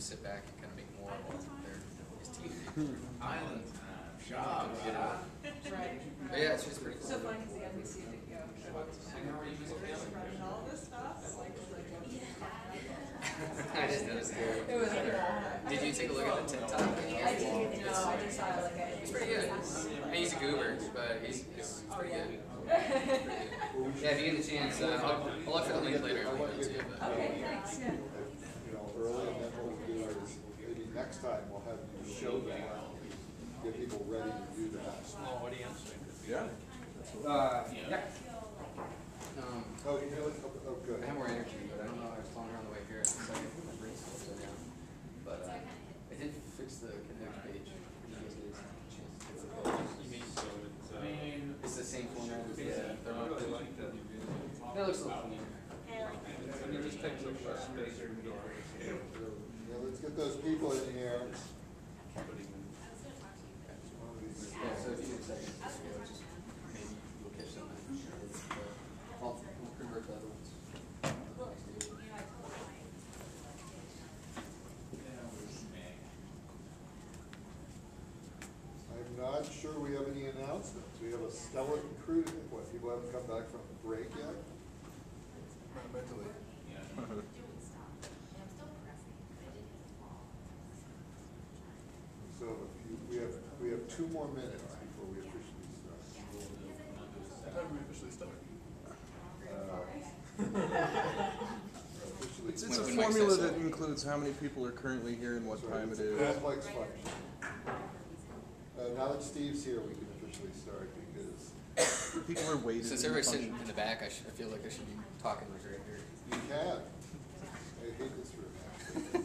sit back and kind of make more while they're his team. Island job. Right. But yeah, it's just pretty cool. So fun because the NBC video running all this stuff. And like, I just noticed it. it was like, Did you take a look at the TikTok? I didn't know. I just saw like a. He's pretty good. I mean, he's a goober, but he's pretty good. Yeah, if you get the chance, I'll look for the link later. I'll link it to you. But. Okay, thanks. Yeah. You know, early, and then what we'll do is maybe next time we'll have you show that, get people ready to do that. Small audience. Yeah. Yeah. Oh, you know, oh, good. I have more energy, but I don't know. I was falling around the way here. It's like my brain's still upside down. But I did fix the connect page. You guys get a chance to take a look at it. It's the same format as the thermal. really like that. That looks a little cleaner. It just takes up less space. Yeah, let's get those people in here. Yeah, so if you get a second, just maybe you'll catch something. I'll convert the other ones. I'm not sure we have any announcements. We have a skeleton crew. What, people haven't come back from break yet? Mentally. So we have 2 more minutes before we officially start. How do we officially start? Officially It's a When Mike formula says so. that includes how many people are currently here and what time it is. complex function. Now that Steve's here, we can officially start because People are waiting. Since everybody's sitting in the back, I feel like I should be talking right here. you can. I hate this room, actually.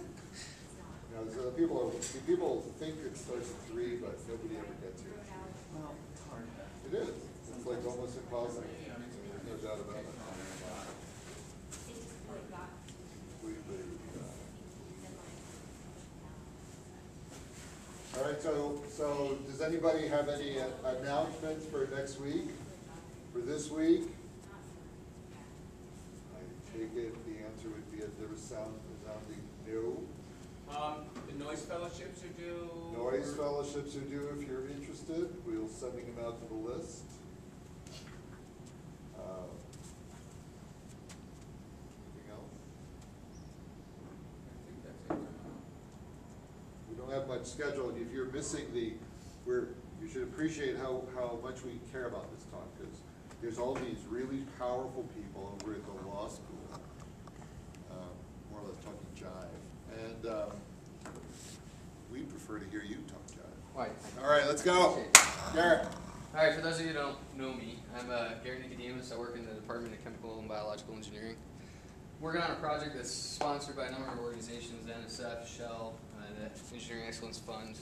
You know, so people think it starts at 3, but nobody ever gets here. Well, it's hard. It is. It's like almost impossible. No doubt about it. Completely. All right, so does anybody have any announcements for next week? For this week? I take it the answer would be if there was sounding new. The noise fellowships are due. Noise fellowships are due if you're interested. We'll sending them out to the list. Anything else? I think that's it. We don't have much scheduled. If you're missing you should appreciate how much we care about this talk, because there's all these really powerful people over at the law school, more or less talking jive, and we prefer to hear you talk jive. Right. All right, let's go. Garrett. All right, for those of you who don't know me, I'm Garrett Nicodemus. I work in the Department of Chemical and Biological Engineering. Working on a project that's sponsored by a number of organizations, NSF, Shell, the Engineering Excellence Fund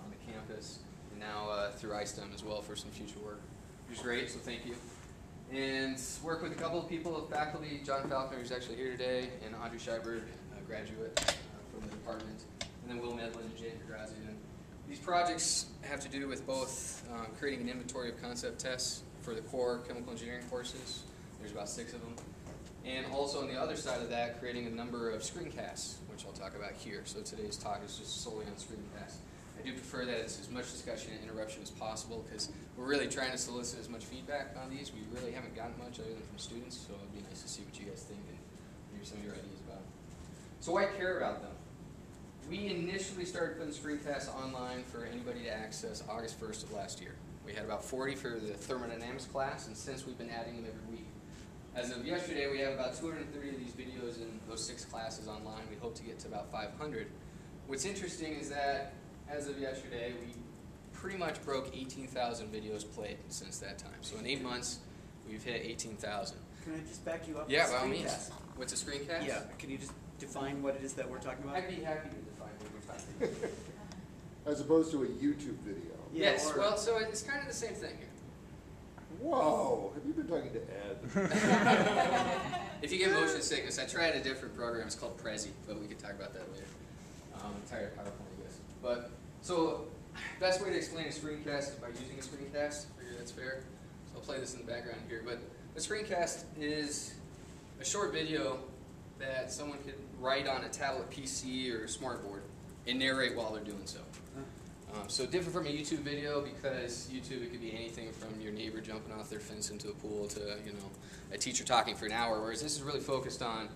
on the campus, and now through ISTEM as well for some future work, which is great, so thank you. And work with a couple of people of faculty, John Falconer, who's actually here today, and Audrey Scheiberg, a graduate from the department, and then Will Medlin and Jay Grazian. These projects have to do with both creating an inventory of concept tests for the core chemical engineering courses. There's about 6 of them. And also on the other side of that, creating a number of screencasts, which I'll talk about here. So today's talk is just solely on screencasts. I do prefer that it's as much discussion and interruption as possible because we're really trying to solicit as much feedback on these. We really haven't gotten much other than from students, so it'd be nice to see what you guys think and hear some of your ideas about it. So why care about them? We initially started putting screencasts online for anybody to access August 1st of last year. We had about 40 for the thermodynamics class, and since we've been adding them every week. As of yesterday, we have about 230 of these videos in those 6 classes online. We hope to get to about 500. What's interesting is that as of yesterday, we pretty much broke 18,000 videos played since that time. So in 8 months, we've hit 18,000. Can I just back you up? Yeah, with by all means. screencast? What's a screencast? Yeah, can you just define what it is that we're talking about? I'd be happy to define what we're talking about. As opposed to a YouTube video. Yeah, Yes, or- well, so it's kind of the same thing here. Whoa, have you been talking to Ed? If you get motion sickness, I tried a different program. It's called Prezi, but we could talk about that later. I'm tired of PowerPoint, I guess. But so, best way to explain a screencast is by using a screencast. I figure that's fair. So I'll play this in the background here. But a screencast is a short video that someone could write on a tablet PC or a smartboard and narrate while they're doing so. So different from a YouTube video, because YouTube, it could be anything from your neighbor jumping off their fence into a pool to, you know, a teacher talking for an hour, whereas this is really focused on,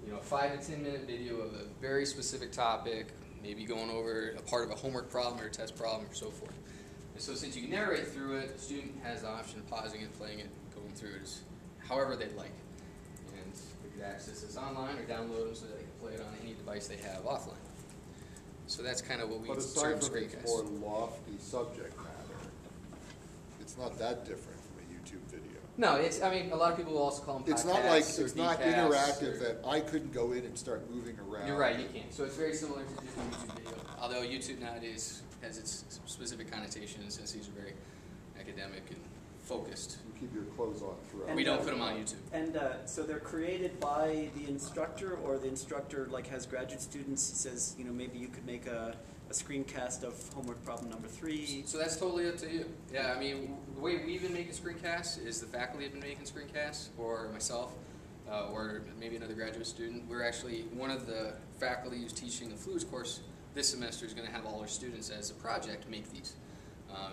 you know, a 5 to 10 minute video of a very specific topic, maybe going over a part of a homework problem or a test problem or so forth. And so since you can narrate through it, the student has the option of pausing it, playing it, going through it as however they'd like. And they could access this online or download them so that they can play it on any device they have offline. So that's kind of what we But consider aside from its screencasts. more lofty subject matter, it's not that different from a YouTube video. No, it's, I mean, a lot of people will also call them podcasts. It's not like, or it's not vcasts interactive or- that I couldn't go in and start moving around. You're right, you can't. So it's very similar to just a YouTube video. Although YouTube nowadays has its specific connotations, since these are very academic and focused. You keep your clothes on throughout. We don't put them on YouTube. And so they're created by the instructor, or the instructor like has graduate students, says, you know, maybe you could make a screencast of homework problem number 3. So that's totally up to you. Yeah, I mean, the way we've been making screencasts is the faculty have been making screencasts, or myself, or maybe another graduate student. We're actually, one of the faculty who's teaching the fluids course this semester is going to have all our students as a project make these.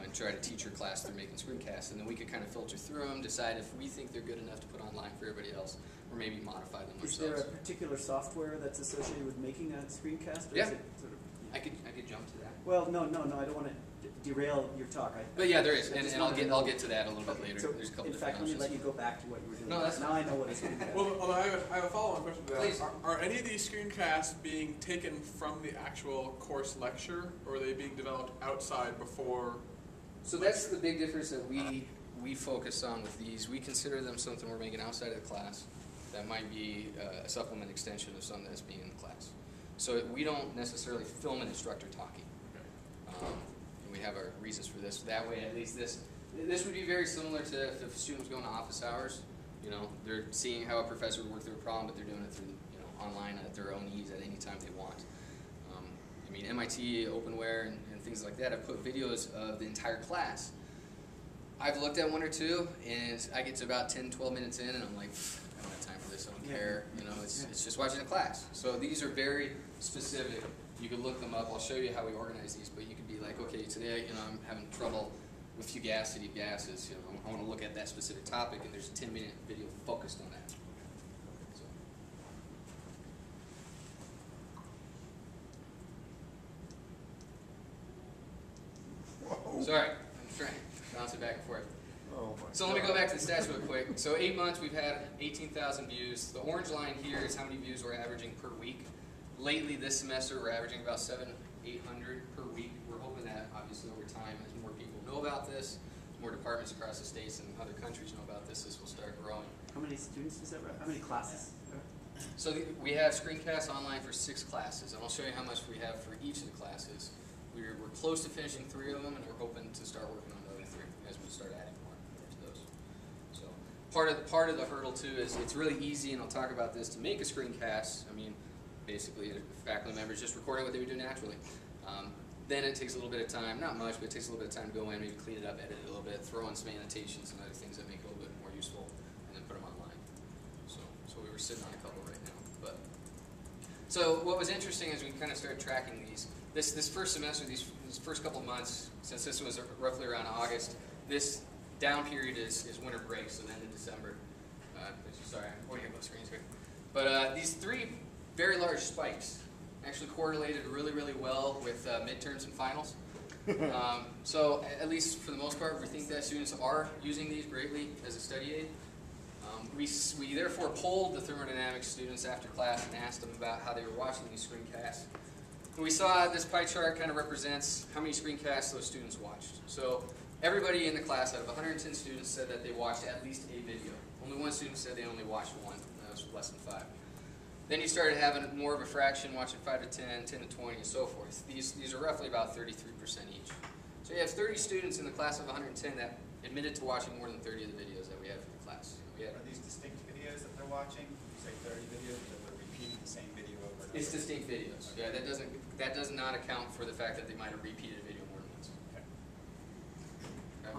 And try to teach your class through making screencasts, and then we could kind of filter through them, decide if we think they're good enough to put online for everybody else, or maybe modify them Is there ourselves. a particular software that's associated with making a screencast? Or Yeah. is it sort of, I could jump to that. well, no, I don't want to derail your talk. But yeah, there is, I and, just and wanted to I'll know. get to that a little bit later. So, There's a couple in different fact, let me options. let you go back to what you were doing. No, that's now I know what a screencast is. Well, I have a follow-on question to that. Please. Are any of these screencasts being taken from the actual course lecture, or are they being developed outside before? So that's the big difference that we focus on with these. We consider them something we're making outside of the class that might be a supplement extension of something that's being in the class. So we don't necessarily film an instructor talking. And we have our reasons for this. That way, at least this would be very similar to if a student was going to office hours. You know, they're seeing how a professor would work through a problem, but they're doing it through, you know, online at their own ease at any time they want. I mean, MIT, Openware, and things like that have put videos of the entire class. I've looked at one or two, and I get to about 10, 12 minutes in, and I'm like, I don't have time for this, I don't care. You know, it's just watching a class. So these are very specific. You can look them up. I'll show you how we organize these, but you could be like, okay, today, you know, I'm having trouble with fugacity of gases. You know, I want to look at that specific topic, and there's a 10-minute video focused on that. Sorry, I'm trying to bounce it back and forth. Oh my So let me go back to the stats real quick. So 8 months, we've had 18,000 views. The orange line here is how many views we're averaging per week. Lately, this semester, we're averaging about 700, 800 per week. We're hoping that, obviously, over time, as more people know about this, more departments across the states and other countries know about this, this will start growing. How many students does that run? How many classes? So we have screencasts online for 6 classes, and I'll show you how much we have for each of the classes. We're close to finishing 3 of them, and we're hoping to start working on the other 3 as we start adding more to those. So part of the hurdle too is it's really easy, and I'll talk about this, to make a screencast. I mean, basically, a faculty member is just recording what they would do naturally. Then it takes a little bit of time, not much, but it takes a little bit of time to go in, maybe clean it up, edit it a little bit, throw in some annotations and other things that make it a little bit more useful, and then put them online. So we were sitting on a couple right now. So what was interesting is we kind of started tracking these. This first semester, these first couple of months, since this was roughly around August, this down period is winter break, so then in December. Sorry, I'm pointing at both screens here. But these 3 very large spikes actually correlated really, really well with midterms and finals. So at least for the most part, we think that students are using these greatly as a study aid. We therefore polled the thermodynamics students after class and asked them about how they were watching these screencasts. And we saw this pie chart kind of represents how many screencasts those students watched. So everybody in the class out of 110 students said that they watched at least a video. Only 1 student said they only watched 1. That was less than 5. Then you started having more of a fraction, watching 5 to 10, 10 to 20, and so forth. These are roughly about 33% each. So you have 30 students in the class of 110 that admitted to watching more than 30 of the videos that we have in the class. Are these distinct videos that they're watching? You say 30 videos, that they're repeating the same video over and over? It's distinct videos. Yeah, that does not account for the fact that they might have repeated a video more than once. Okay.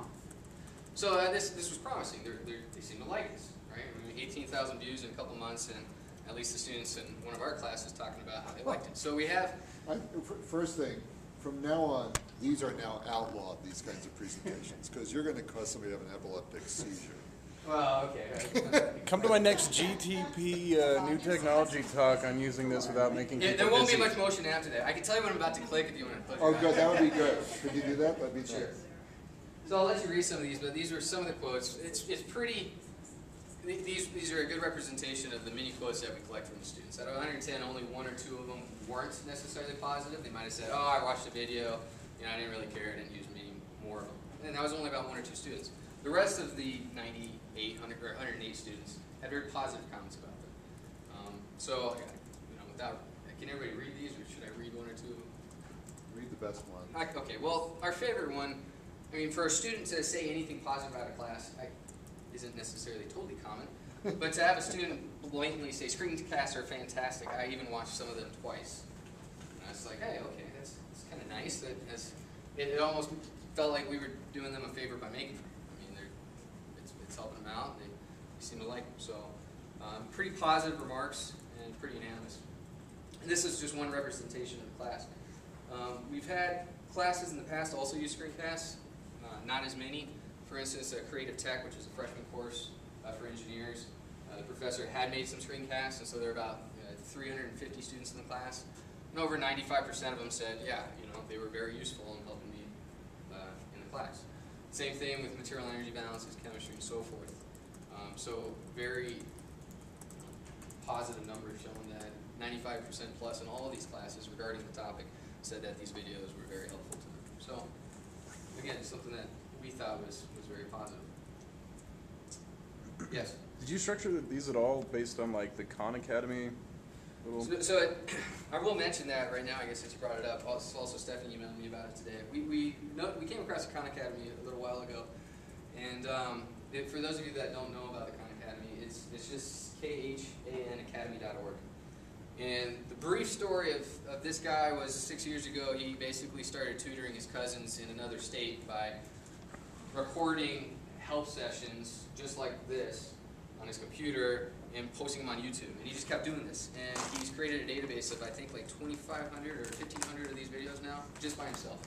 So this was promising. They seem to like this, right? I mean, 18,000 views in a couple months, and at least the students in one of our classes talking about how they liked it. So we have, First thing, from now on, these are now outlawed, these kinds of presentations, because you're gonna cause somebody to have an epileptic seizure. well, okay. Come to my next GTP new technology talk on using this without making Yeah, people there won't be dizzy. much motion after that. I can tell you what I'm about to click if you want to click. Oh, it. good, that would be good. Could you do that? That'd be Sure. nice. So I'll let you read some of these, but these are some of the quotes. It's pretty. These are a good representation of the many quotes that we collect from the students. Out of 110, only 1 or 2 of them weren't necessarily positive. They might have said, "Oh, I watched the video. You know, I didn't really care. I didn't use many more of them." And that was only about 1 or 2 students. The rest of the 108 students had very positive comments about them. So, you know, can everybody read these, or should I read 1 or 2? Read the best one. Okay, well, our favorite one, I mean, for a student to say anything positive about a class isn't necessarily totally common, but to have a student blatantly say, screencasts are fantastic, I even watched some of them twice. And I was like, hey, okay, that's kind of nice. It almost felt like we were doing them a favor by making them. I mean, it's helping them out, and they seem to like them. So, pretty positive remarks and pretty unanimous. And this is just one representation of the class. We've had classes in the past also use screencasts, not as many. For instance, Creative Tech, which is a freshman course for engineers, the professor had made some screencasts, and so there are about 350 students in the class. And over 95% of them said, yeah, you know, they were very useful in helping me in the class. Same thing with material energy balances, chemistry, and so forth. So very positive numbers showing that 95% plus in all of these classes regarding the topic said that these videos were very helpful to them. So again, something that we thought was very positive. Yes? Did you structure these at all based on like the Khan Academy little? I will mention that right now, I guess, since you brought it up. Also, Stephanie emailed me about it today. We came across the Khan Academy a little while ago, and for those of you that don't know about the Khan Academy, it's just khanacademy.org. And the brief story of this guy was 6 years ago. He basically started tutoring his cousins in another state by recording help sessions just like this on his computer and posting them on YouTube. And he just kept doing this. And he's created a database of, I think, like 2,500 or 1,500 of these videos now, just by himself.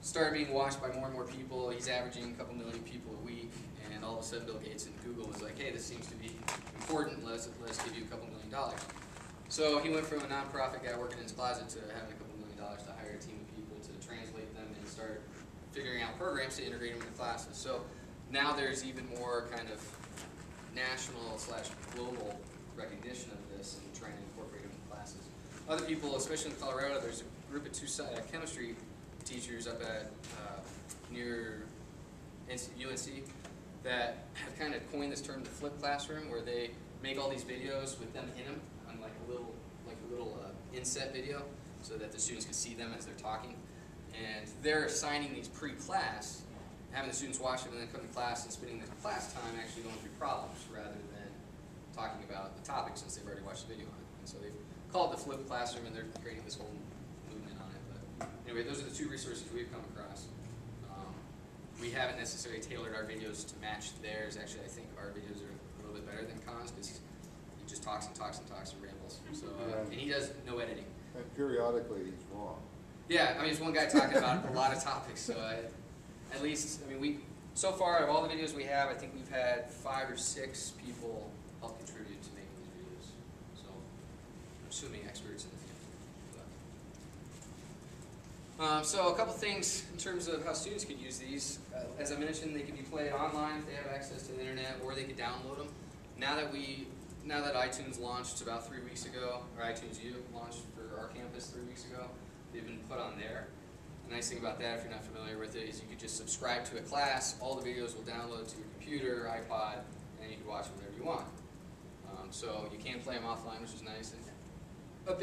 Started being watched by more and more people. He's averaging a couple million people a week. And all of a sudden, Bill Gates and Google was like, hey, this seems to be important. Let's give you a couple $1 million. So he went from a nonprofit guy working in his closet to having a couple $1 million to hire a team of people to translate them and start figuring out programs to integrate them into classes. So now there's even more kind of national/global recognition of this and trying to incorporate them into classes. Other people, especially in Colorado, there's a group of chemistry teachers up at near UNC that have kind of coined this term, the flip classroom, where they make all these videos with them in them on like a little inset video, so that the students can see them as they're talking. And they're assigning these pre-class, having the students watch them and then come to class and spending the class time actually going through problems rather than talking about the topic, since they've already watched the video on it. And so they've called it the flip classroom, and they're creating this whole movement on it. But anyway, those are the 2 resources we've come across. We haven't necessarily tailored our videos to match theirs. Actually, I think our videos are a little bit better than Khan's, because he just talks and talks and talks and rambles. So, and he does no editing. And periodically, he's wrong. Yeah, I mean, it's one guy talking about a lot of topics. So at least, I mean, so far of all the videos we have, I think we've had 5 or 6 people help contribute to making these videos. So I'm assuming experts in the field. So a couple things in terms of how students could use these. As I mentioned, they could be played online if they have access to the internet, or they could download them. Now that iTunes launched about 3 weeks ago, or iTunes U launched for our campus 3 weeks ago, they've been put on there. The nice thing about that, if you're not familiar with it, is you could just subscribe to a class. All the videos will download to your computer, iPod, and you can watch them whenever you want. So you can play them offline, which is nice. And a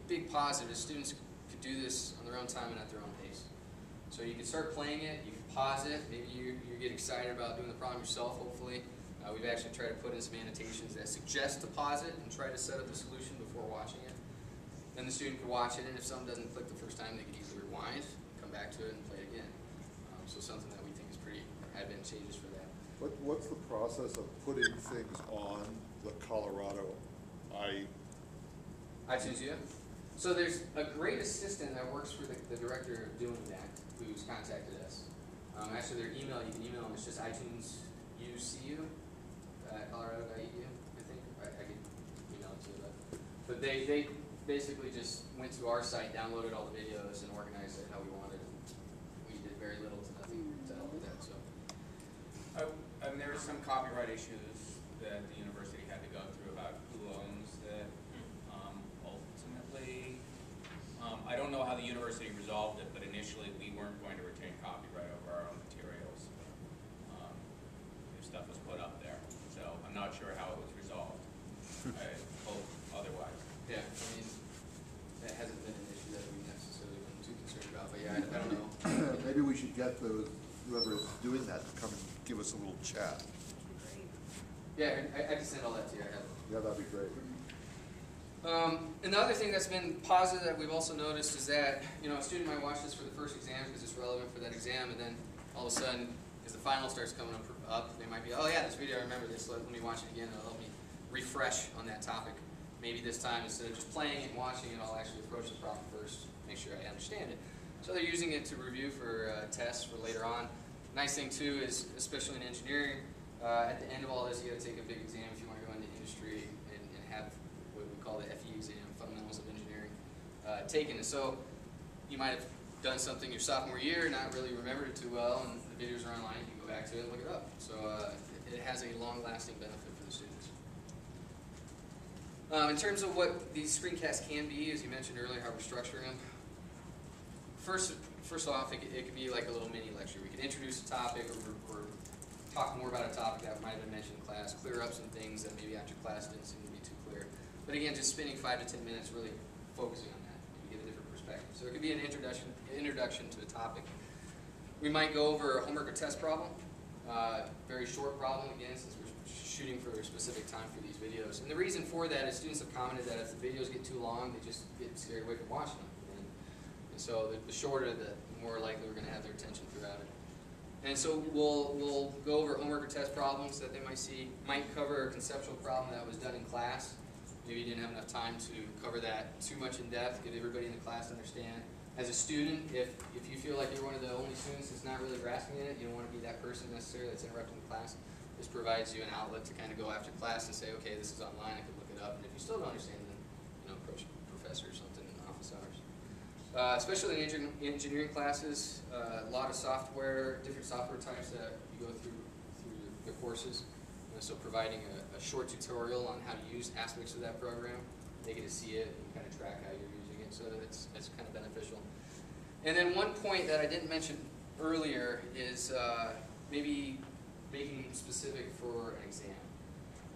big positive is students could do this on their own time and at their own pace. So you can start playing it, you can pause it, maybe you get excited about doing the problem yourself, hopefully. We've actually tried to put in some annotations that suggest to pause it and try to set up the solution before watching it. Then the student could watch it, and if something doesn't click the first time, they could easily rewind, come back to it, and play it again. So something that we think is pretty advantageous for that. What's the process of putting things on the Colorado iTunes U. So there's a great assistant that works for the director of doing that, who's contacted us. Actually, their email, you can email them, it's just iTunesucu at colorado.edu, I think. I could email it to you, but they basically just went to our site, downloaded all the videos, and organized it how we wanted. And we did very little to nothing to help with that. So There were some copyright issues that the university had to go through about who owns it. Ultimately, I don't know how the university resolved it, but initially we weren't going to retain copyright over our own materials. If stuff was put up there, so I'm not sure how it was resolved. I hope otherwise. yeah, I mean, that hasn't been an issue that we've necessarily been too concerned about. But yeah, I don't know. Maybe we should get whoever is doing that to come and give us a little chat. Great. Yeah, I can send all that to you. I have it. Yeah, that'd be great. And the other thing that's been positive that we've also noticed is that, a student might watch this for the first exam because it's relevant for that exam, and then all of a sudden, as the final starts coming up, they might be, oh yeah, this video, I remember this, let me watch it again, it'll help me refresh on that topic. Maybe this time, instead of just playing it and watching it, I'll actually approach the problem first, make sure I understand it. So they're using it to review for tests for later on. Nice thing too is, especially in engineering, at the end of all this, you got to take a big exam if you want to go into industry and have what we call the FE exam, Fundamentals of Engineering, taken. And so you might have done something your sophomore year, not really remembered it too well, and the videos are online, you can go back to it and look it up. So it has a long-lasting benefit for the students. In terms of what these screencasts can be, as you mentioned earlier, how we're structuring them, First off, it could be like a little mini lecture. We could introduce a topic or talk more about a topic that might have been mentioned in class, clear up some things that maybe after class didn't seem to be too clear. But again, just spending 5 to 10 minutes really focusing on that and get a different perspective. So it could be an introduction to a topic. We might go over a homework or test problem, very short problem again, since we're shooting for a specific time for these videos. And the reason for that is students have commented that if the videos get too long, they just get scared away from watching them. And so the shorter, the more likely we're going to have their attention throughout it. And so we'll go over homework or test problems that they might see. Might cover a conceptual problem that was done in class. Maybe you didn't have enough time to cover that too much in depth, get everybody in the class to understand. As a student, if you feel like you're one of the only students that's not really grasping it, you don't want to be that person necessarily that's interrupting the class. This provides you an outlet to kind of go after class and say, okay, this is online, I can look it up. And if you still don't understand, then approach a professor or something in office hours. Especially in engineering classes, a lot of software, different software types that you go through the courses. So providing a short tutorial on how to use aspects of that program, they get to see it and kind of track how you're using it. So it's kind of beneficial. And then one point that I didn't mention earlier is maybe making specific for an exam.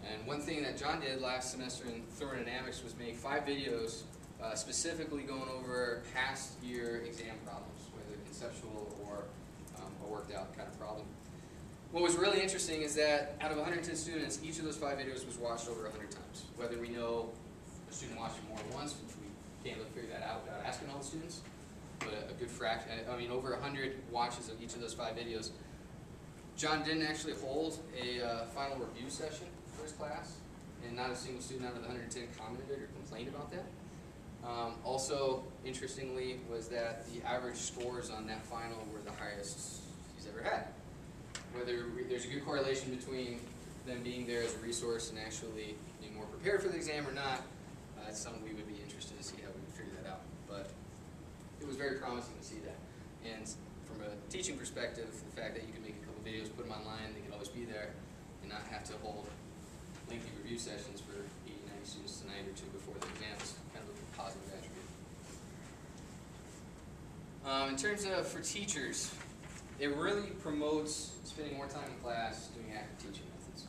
And one thing that John did last semester in thermodynamics was make 5 videos specifically going over past year exam problems, whether conceptual or a worked out kind of problem. What was really interesting is that out of 110 students, each of those 5 videos was watched over 100 times. Whether we know a student watched it more than once, which we can't really figure that out without asking all the students, but a good fraction, over 100 watches of each of those 5 videos. John didn't actually hold a final review session for his class, and not a single student out of the 110 commented or complained about that. Also, interestingly, was that the average scores on that final were the highest he's ever had. Whether there's a good correlation between them being there as a resource and actually being more prepared for the exam or not, that's something we would be interested to see how we would figure that out. But it was very promising to see that. And from a teaching perspective, the fact that you can make a couple videos, put them online, they can always be there, and not have to hold lengthy review sessions for 80, 90 students tonight or two before the exam is kind of a positive attribute. In terms of for teachers, it really promotes spending more time in class doing active teaching methods.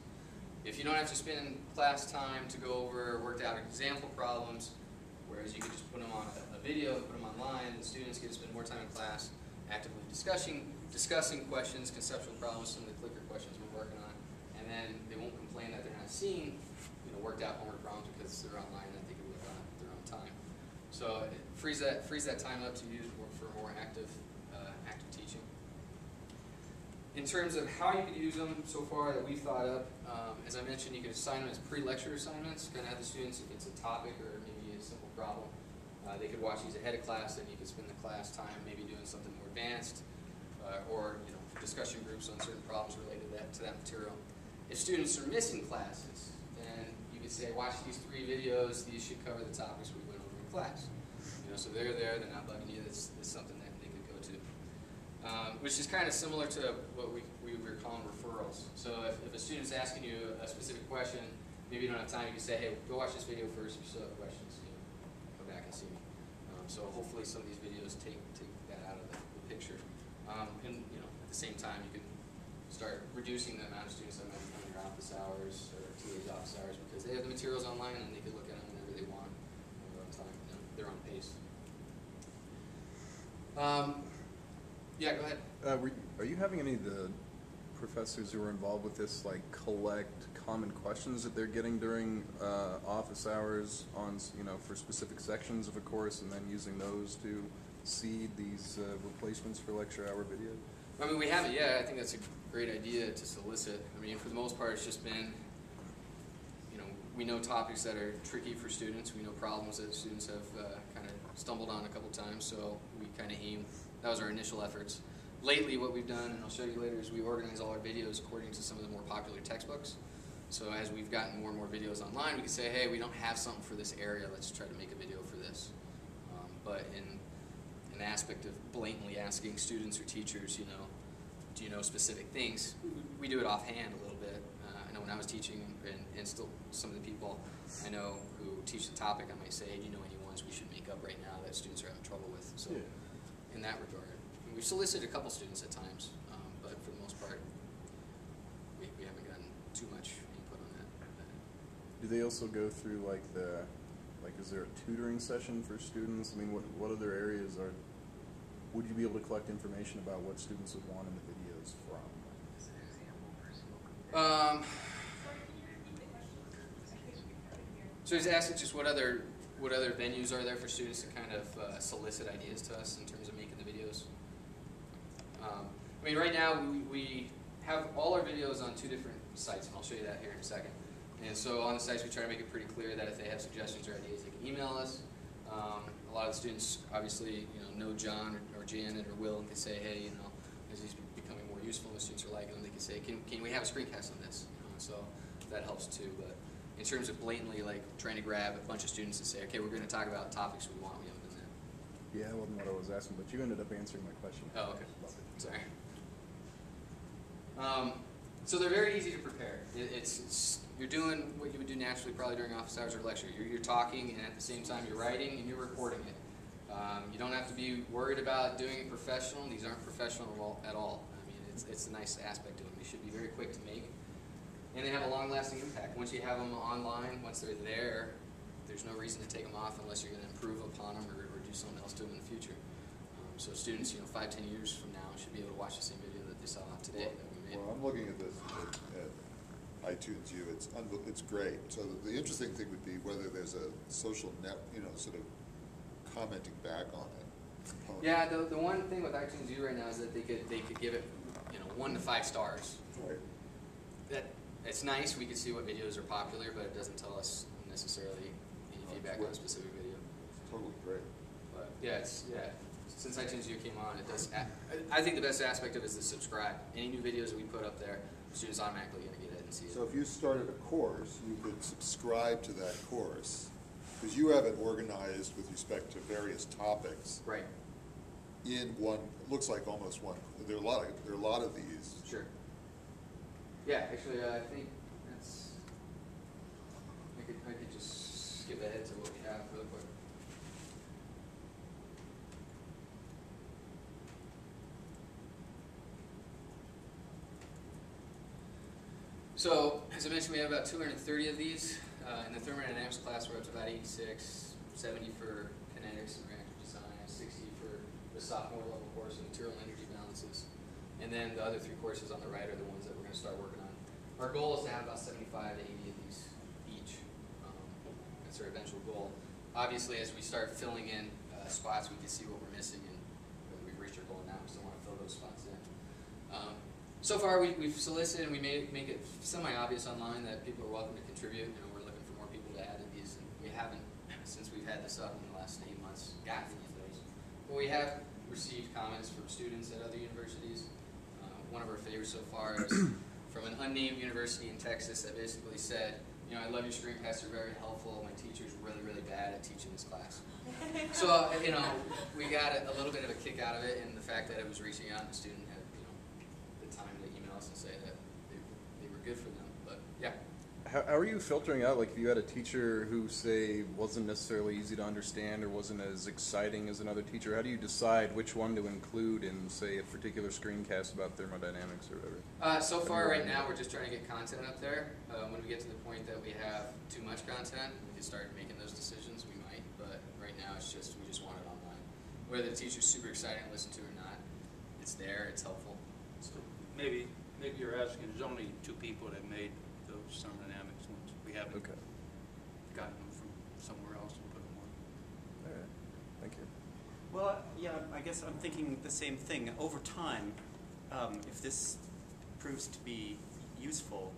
If you don't have to spend class time to go over worked out example problems, whereas you could just put them on a video, put them online, the students get to spend more time in class actively discussing questions, conceptual problems, some of the clicker questions we're working on, and then they won't complain that they're not seeing worked out homework problems because they're online and they can work on it at their own time. So it frees that time up to use for more active teaching. in terms of how you could use them so far that we've thought up, as I mentioned, you could assign them as pre-lecture assignments, kind of have the students, if it's a topic or maybe a simple problem, they could watch these ahead of class, and you could spend the class time maybe doing something more advanced, or discussion groups on certain problems related to that material. If students are missing classes, then you could say, watch these 3 videos, these should cover the topics we went over in class. So they're there, they're not bugging you, it's something that they could go to. Which is kind of similar to what we were calling referrals. So if a student's asking you a specific question, maybe you don't have time, you can say, hey, go watch this video first, if you still have questions, come back and see me. So hopefully some of these videos take that out of the picture. And at the same time, you can start reducing the amount of students that might be coming to your office hours or TA's office hours, because they have the materials online and they can look at them whenever they want, on their own time, their own pace. Yeah, go ahead. Are you having any of the professors who are involved with this collect common questions that they're getting during office hours on for specific sections of a course, and then using those to seed these replacements for lecture hour videos? I mean, we haven't yet. I think that's a great idea to solicit. I mean, for the most part, it's just been, we know topics that are tricky for students. We know problems that students have kind of stumbled on a couple times, so we kind of aim. That was our initial efforts. Lately, what we've done, and I'll show you later, is we organize all our videos according to some of the more popular textbooks. So as we've gotten more and more videos online, we can say, hey, we don't have something for this area. Let's try to make a video for this. But in an aspect of blatantly asking students or teachers, do you know specific things, we do it offhand a little bit. I know when I was teaching, and still some of the people I know who teach the topic, I might say, hey, do you know any ones we should make up right now that students are having trouble with? So in that regard, we've solicited a couple students at times, but for the most part, we haven't gotten too much input on that. Do they also go through is there a tutoring session for students? I mean, what other areas would you be able to collect information about what students would want in the videos from? So he's asking just what other venues are there for students to kind of solicit ideas to us in terms of making the videos. I mean, right now we have all our videos on 2 different sites, and I'll show you that here in a second. And so on the sites, we try to make it pretty clear that if they have suggestions or ideas, they can email us. A lot of the students obviously, know John or Janet or Will, and can say, hey, as these becoming more useful, and the students are liking them, they can say, can we have a screencast on this? So that helps too. But in terms of blatantly trying to grab a bunch of students and say, okay, we're going to talk about topics we want, we haven't done that. Yeah, that wasn't what I was asking, but you ended up answering my question. Oh, okay. Sorry. So they're very easy to prepare. You're doing what you would do naturally probably during office hours or lecture. You're talking, and at the same time you're writing and you're recording it. You don't have to be worried about doing it professional. These aren't professional at all. I mean, it's a nice aspect to them. They should be very quick to make, and they have a long-lasting impact. Once you have them online, once they're there, there's no reason to take them off unless you're going to improve upon them or do something else to them in the future. So students, 5-10 years from now should be able to watch the same video that they saw today that we made. Well, I'm looking at this at iTunes U. It's great. So the interesting thing would be whether there's a social net, sort of commenting back on it. Yeah, the one thing with iTunes U right now is that they could give it 1 to 5 stars. Right. It's nice. We can see what videos are popular, but it doesn't tell us necessarily any feedback on a specific video. Totally great. But since iTunes U came on, it does. I think the best aspect of it is the subscribe. Any new videos that we put up there, students automatically going to get it and see it. So if you started a course, you could subscribe to that course, because you have it organized with respect to various topics. Right. In one, it looks like almost one. There are a lot of these. Sure. Yeah, actually, I think that's. I could just skip ahead to what we have really quick. So, as I mentioned, we have about 230 of these. In the thermodynamics class, we're up to about 86, 70 for kinetics and reactor design, 60 for the sophomore level course of material energy balances. And then the other 3 courses on the right are the ones that we're going to start working on. Our goal is to have about 75 to 80 of these each. That's our eventual goal. Obviously, as we start filling in spots, we can see what we're missing and whether we've reached our goal now. We still want to fill those spots in. So far, we've solicited and we make it semi-obvious online that people are welcome to contribute. You know, we're looking for more people to add to these, and we haven't, since we've had this up in the last 8 months, gotten any of those. But we have received comments from students at other universities. One of our favorites so far is from an unnamed university in Texas that basically said, you know, I love your screencasts, they're very helpful. My teacher's really, really bad at teaching this class. So, you know, we got a little bit of a kick out of it, and the fact that it was reaching out and the student had, you know, the time to email us and say that they were good for them. But yeah. How are you filtering out, like, if you had a teacher who, say, wasn't necessarily easy to understand or wasn't as exciting as another teacher, how do you decide which one to include in, say, a particular screencast about thermodynamics or whatever? So far, right now, we're just trying to get content up there. When we get to the point that we have too much content, we can start making those decisions, we might. But right now, we just want it online. Whether the teacher's super exciting to listen to or not, it's there, it's helpful. So maybe you're asking, there's only 2 people that made those thermodynamics ones. We haven't Okay. gotten them from somewhere else and put them on. All right. Thank you. Well, yeah, I guess I'm thinking the same thing. Over time, if this proves to be useful,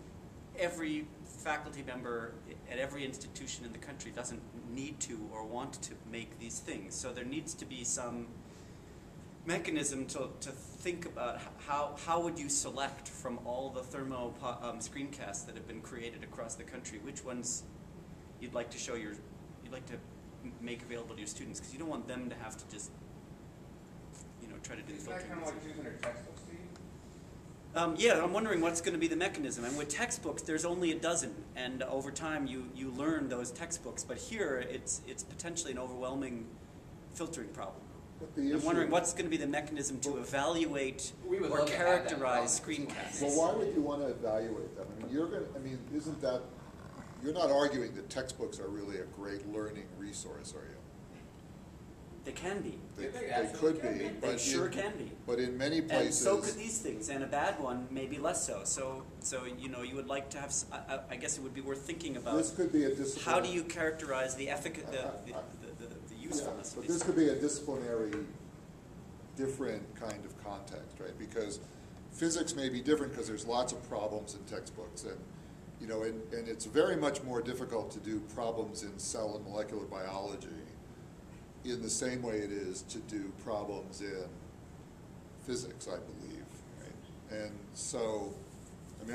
every faculty member at every institution in the country doesn't need to or want to make these things. So there needs to be some mechanism to think about how would you select from all the thermo screencasts that have been created across the country, which ones you'd like to make available to your students, because you don't want them to have to just, you know, try to do the Isn't that filtering. kind of like using their textbooks, Steve? Yeah, I'm wondering what's going to be the mechanism. And with textbooks, there's only a dozen, and over time you learn those textbooks. But here, it's potentially an overwhelming filtering problem. But the I'm issue- wondering what's going to be the mechanism to evaluate We would or love to have that characterize problem. screencasts. Well, why would you want to evaluate them? Isn't that, you're not arguing that textbooks are really a great learning resource, are you? They can be. They They absolutely could be, can be. but They sure in- can be. But in many And places. so could these things, and a bad one maybe less so. So you know, you would like to have. I guess it would be worth thinking about. This could be a discipline. How do you characterize the the usefulness But of this these? could be a disciplinary, different kind of context, right? Because physics may be different because there's lots of problems in textbooks, and you know, and it's very much more difficult to do problems in cell and molecular biology in the same way it is to do problems in physics, I believe, right? And so, I mean,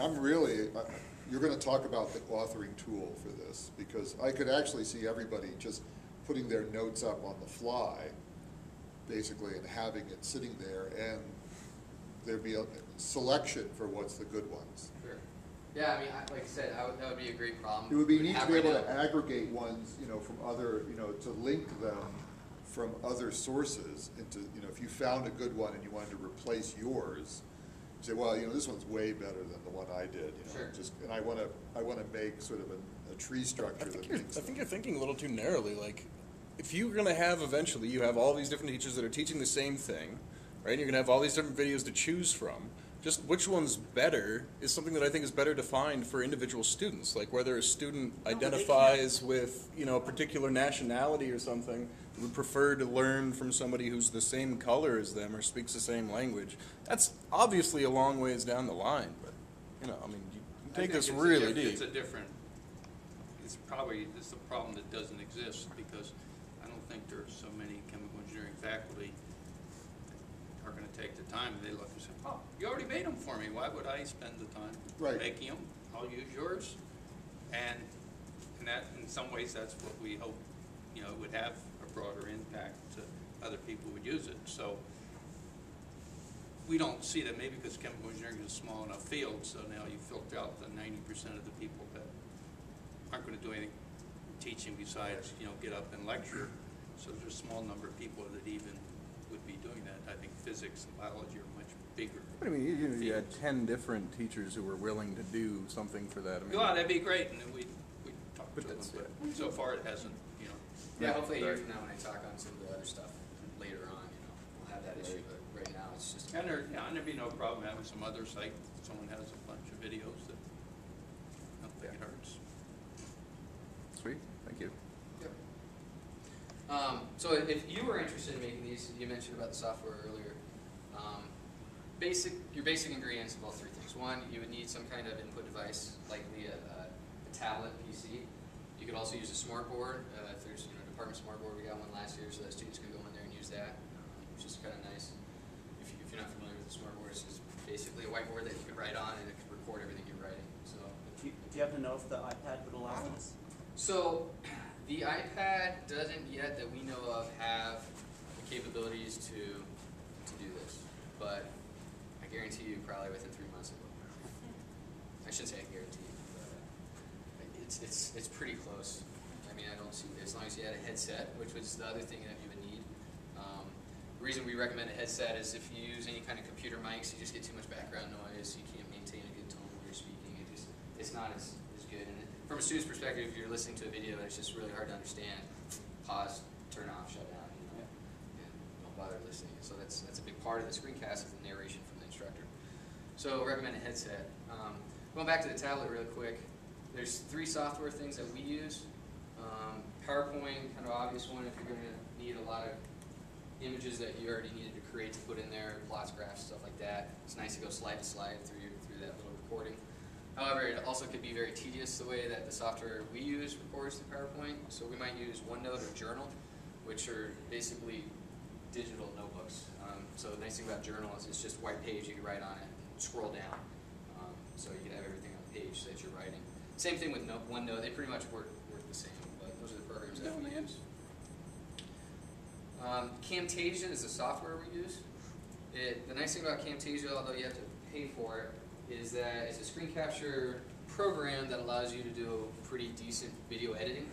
you're going to talk about the authoring tool for this, because I could actually see everybody just putting their notes up on the fly, basically, and having it sitting there, and there'd be a selection for what's the good ones. Sure. Yeah, I mean, like I said, that would be a great problem. It would be We'd neat to have be right able now. to aggregate ones, you know, from other, you know, to link them from other sources into, you know, if you found a good one and you wanted to replace yours, you say, well, you know, this one's way better than the one I did, you know, Sure. and I want to make sort of a tree structure that makes I think them. you're thinking a little too narrowly. Like, if you're going to have eventually, you have all these different teachers that are teaching the same thing, right? And you're going to have all these different videos to choose from. Just which one's better is something that I think is better defined for individual students. Like whether a student but they identifies with, you know, a particular nationality or something, would prefer to learn from somebody who's the same color as them or speaks the same language. That's obviously a long ways down the line, but you know, I mean, you can take this really deep. It's a problem that doesn't exist, because I don't think there's so many chemical engineering faculty that are going to take the time. They look and say, oh, you already made them for me. Why would I spend the time Right. making them? I'll use yours. And that, in some ways, that's what we hope, you know, would have a broader impact to other people who would use it. So we don't see that, maybe because chemical engineering is a small enough field, so now you filter out the 90% of the people that aren't going to do anything teaching besides, you know, get up and lecture. So there's a small number of people that even would be doing that. I think physics and biology are much bigger. I mean, you had fields. 10 different teachers who were willing to do something for that. I mean, Yeah, that'd be great, and then we talk to But them, that's but so far it hasn't, you know. Yeah, hopefully a year Right. from now when I talk on some of the other stuff later on, you know, we'll have that issue, but right now it's just. And there'd be no problem having some other site, someone has a bunch of videos that, I don't think it hurts. Sweet, thank you. Yep. So if you were interested in making these, you mentioned about the software earlier. your basic ingredients involve three things. One, you would need some kind of input device, likely a tablet, PC. You could also use a smart board. If there's a department smart board, we got one last year, so that students can go in there and use that, which is kind of nice. If you're not familiar with the smart board, it's just basically a whiteboard that you can write on, and it can record everything you're writing. So, Do you happen to know if the iPad would allow this? so the iPad doesn't yet that we know of have the capabilities to do this, but I guarantee you probably within 3 months it will. I shouldn't say I guarantee, but it's pretty close. I mean, I don't see, as long as you had a headset, which was the other thing that you would need. The reason we recommend a headset is if you use any kind of computer mics, you just get too much background noise. You can't maintain a good tone when you're speaking. It's not as good. And from a student's perspective, if you're listening to a video and it's just really hard to understand, pause, turn off, shut down, and don't bother listening. So that's a big part of the screencast is the narration from the instructor. So recommend a headset. Going back to the tablet really quick, there's 3 software things that we use. PowerPoint, kind of obvious one if you're going to need a lot of images that you already needed to create to put in there, plots, graphs, stuff like that. It's nice to go slide to slide through that little recording. However, it also could be very tedious the way that the software we use records through PowerPoint. So we might use OneNote or Journal, which are basically digital notebooks. So the nice thing about Journal is it's just a white page you can write on it and scroll down. So you can have everything on the page that you're writing. Same thing with OneNote. They pretty much work the same, but those are the programs that we use. Camtasia is the software we use. The nice thing about Camtasia, although you have to pay for it, is that it's a screen capture program that allows you to do pretty decent video editing.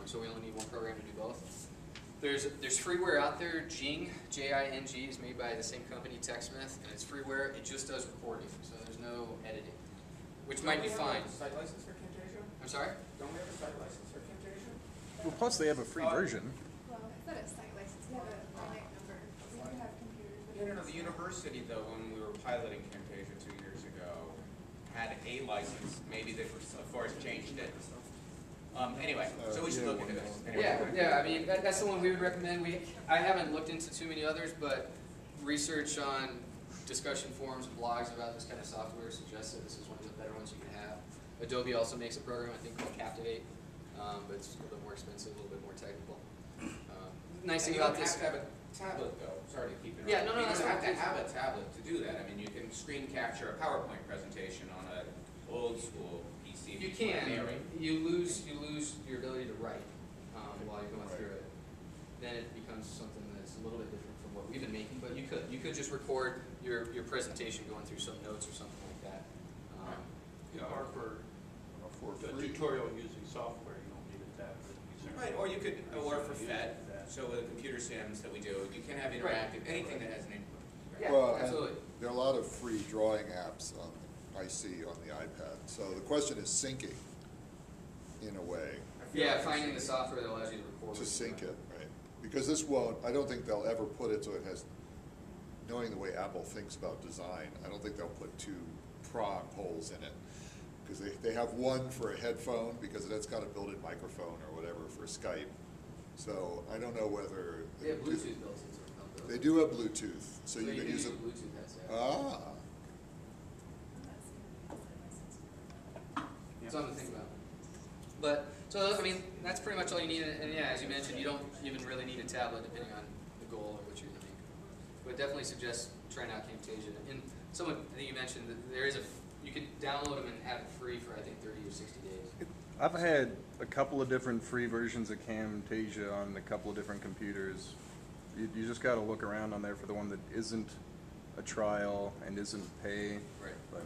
So we only need one program to do both. There's freeware out there. Jing, J-I-N-G, is made by the same company, TechSmith, and it's freeware. It just does recording, so there's no editing, which might be fine. Site license for Camtasia? I'm sorry? Don't we have a site license for Camtasia? Well, plus they have a free version. Well, it's not a site license, you have a finite number. We do have computers. with No. The university, though, when we were piloting Camtasia 2 years ago, had a license. Maybe they've, of course, changed it. Anyway, so we should look into this. Anyway. Yeah. I mean, that's the one we would recommend. I haven't looked into too many others, but research on discussion forums and blogs about this kind of software suggests that this is one of the better ones you can have. Adobe also makes a program, I think, called Captivate, but it's a little bit more expensive, a little bit more technical. Nice thing about this. You don't have to have a tablet, though. Sorry to keep it. Yeah, no, You that's don't have fine. to have a tablet to do that. I mean, you can screen capture a PowerPoint presentation on an old school PC. You can. You lose your ability to write while you're going through it. Then it becomes something that's a little bit different from what we've been making. But you could just record your presentation going through some notes or something like that. Or for a free. tutorial using software, you don't need a tablet. Right, or you could, or for FED, so with the computer sims that we do, you can have interactive, anything that has an input. Yeah, Well, and absolutely. there are a lot of free drawing apps I see on the iPad. So the question is syncing, in a way, I feel Yeah, like finding the it's- software that allows you to record. to sync it, right? Because this won't, I don't think they'll ever put it so it has, knowing the way Apple thinks about design, I don't think they'll put 2 prong holes in it. Because they have one for a headphone, because that's got a built-in microphone or whatever for Skype. So I don't know whether. They have Bluetooth built into it. They do have Bluetooth, so you can use a it. Bluetooth headset. Ah, Something to think about. But, so, I mean, that's pretty much all you need. And yeah, as you mentioned, you don't even really need a tablet depending on the goal or what you're going to make. But definitely suggest trying out Camtasia. And someone, I think you mentioned that there is you can download them and have it free for, I think, 30 or 60 days. I've had a couple of different free versions of Camtasia on a couple of different computers. You just got to look around on there for the one that isn't a trial and isn't pay. Right. But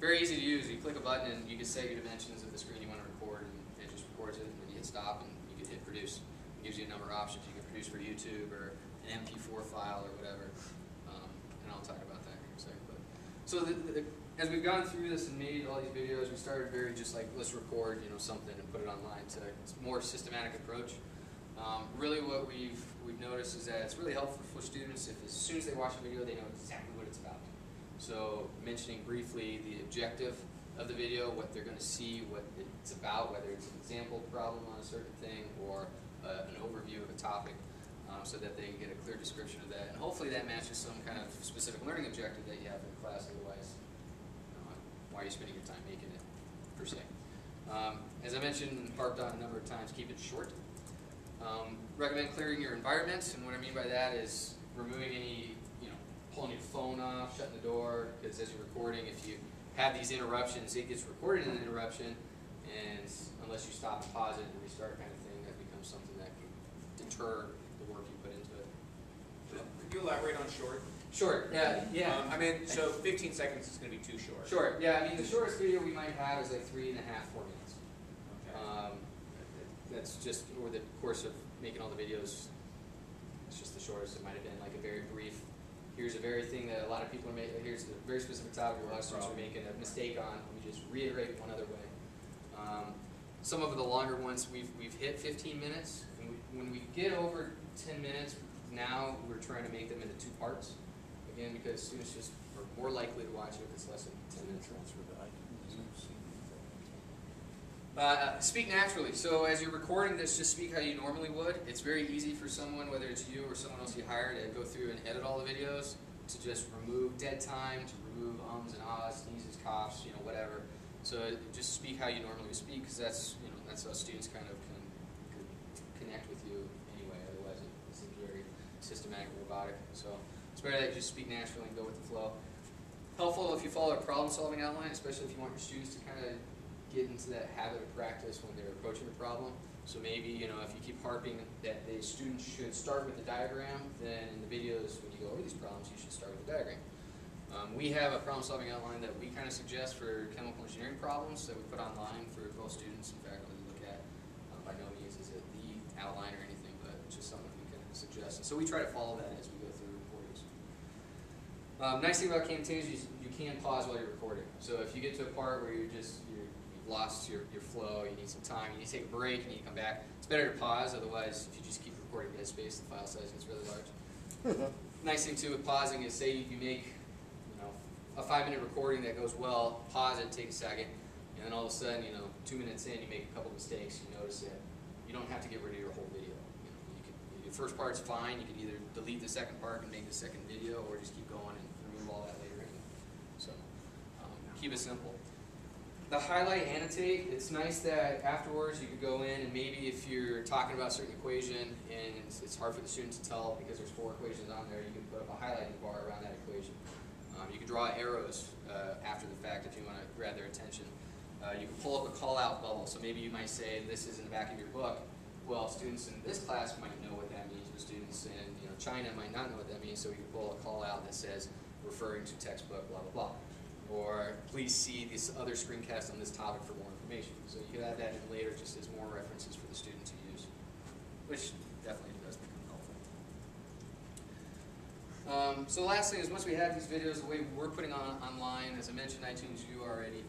Very easy to use. You click a button and you can set your dimensions of the screen you want to record, and it just records it, and then you hit stop and you can hit produce. It gives you a number of options. You can produce for YouTube or an MP4 file or whatever. And I'll talk about that in a second. But, so as we've gone through this and made all these videos, we started very just like, let's record something and put it online. To it's a more systematic approach. Really what we've noticed is that it's really helpful for students if as soon as they watch a video, they know exactly what it's about. So mentioning briefly the objective of the video, what they're going to see, what it's about, whether it's an example problem on a certain thing or an overview of a topic. so that they get a clear description of that. And hopefully that matches some kind of specific learning objective that you have in class, otherwise, why are you spending your time making it, per se? As I mentioned and harped on a number of times, keep it short. Recommend clearing your environment, and what I mean by that is removing any, pulling your phone off, shutting the door, because as you're recording, if you have these interruptions, it gets recorded in an interruption, and unless you stop and pause it and restart kind of thing, that becomes something that can deter the work you put into it. Could you elaborate on short? Short, yeah. I mean, so 15 seconds is going to be too short. Short, yeah. I mean, the shortest video we might have is like 3.5, 4 minutes. Okay. That's just over the course of making all the videos. It's just the shortest. It might have been like a very brief. Here's a very thing that a lot of people are making. Here's a very specific topic where a lot of students are making a mistake on. Let me just reiterate one other way. Some of the longer ones we've hit 15 minutes. And when we get over 10 minutes, now we're trying to make them into 2 parts. Again, because students just are more likely to watch it if it's less than 10 minutes. Speak naturally. So as you're recording this, just speak how you normally would. It's very easy for someone, whether it's you or someone else you hire, to go through and edit all the videos, to just remove dead time, to remove ums and ahs, sneezes, coughs, whatever. So just speak how you normally speak, because that's how students kind of can connect with you anyway. Otherwise, it seems very systematic and robotic. So it's better that you just speak naturally and go with the flow. Helpful if you follow a problem-solving outline, especially if you want your students to kind of get into that habit of practice when they're approaching the problem. So maybe, if you keep harping that the students should start with the diagram, then in the videos, when you go over these problems, you should start with the diagram. We have a problem-solving outline that we kind of suggest for chemical engineering problems that we put online for both students and faculty to look at. By no means is it the outline or anything, but it's just something we can suggest. And so we try to follow that as we go through recordings. Nice thing about Camtasia is you can pause while you're recording. So if you get to a part where you've lost your flow, you need some time, you need to take a break, you need to come back, it's better to pause. Otherwise, if you just keep recording dead space, the file size gets really large. Nice thing too with pausing is, say you make a 5-minute recording that goes well, pause it, take a second, and then all of a sudden, 2 minutes in, you make a couple mistakes, you notice it. You don't have to get rid of your whole video. The first part's fine. You can either delete the second part and make the second video, or just keep going and remove all that later in. So keep it simple. The highlight, annotate, it's nice that afterwards you could go in and maybe if you're talking about a certain equation and it's hard for the student to tell because there's 4 equations on there, you can put up a highlighting bar around that equation. You can draw arrows after the fact if you want to grab their attention. You can pull up a call-out bubble. So maybe you might say, this is in the back of your book. Well, students in this class might know what that means, but students in China might not know what that means, so we can pull a call-out that says, referring to textbook, blah, blah, blah. Or, please see this other screencast on this topic for more information. So you can add that in later just as more references for the student to use, which definitely does become helpful. So the last thing is, once we have these videos, the way we're putting online, as I mentioned, iTunes U already,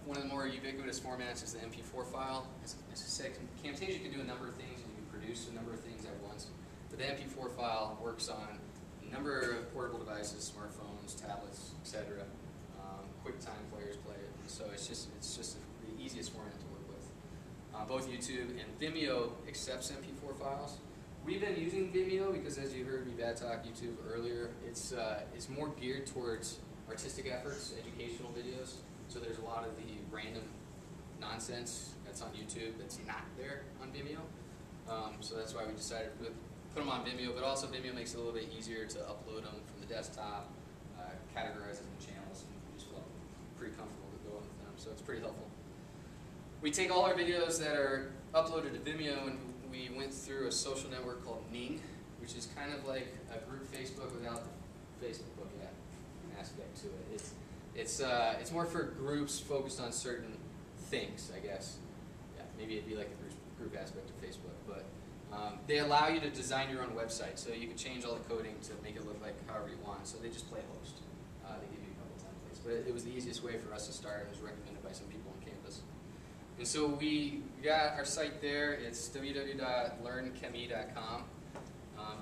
one of the more ubiquitous formats is the MP4 file. As I said, Camtasia can do a number of things, and you can produce a number of things at once. But the MP4 file works on a number of portable devices, smartphones, tablets, etc. QuickTime players play it. So it's just the easiest format to work with. Both YouTube and Vimeo accepts MP4 files. We've been using Vimeo because, as you heard me bad talk YouTube earlier, it's more geared towards artistic efforts, educational videos. So there's a lot of the random nonsense that's on YouTube that's not there on Vimeo. So that's why we decided to put them on Vimeo, but also Vimeo makes it a little bit easier to upload them from the desktop, categorize them in channels, and we just felt pretty comfortable to go with them. So it's pretty helpful. We take all our videos that are uploaded to Vimeo and we went through a social network called Ning, which is kind of like a group Facebook without the Facebook book aspect to it. It's more for groups focused on certain things, I guess. Yeah, maybe it'd be like a group aspect of Facebook, but they allow you to design your own website, so you can change all the coding to make it look like however you want. So they just play host. They give you a couple templates, but it was the easiest way for us to start, and it was recommended by some people on campus. And so we got our site there. It's www.learnchemie.com.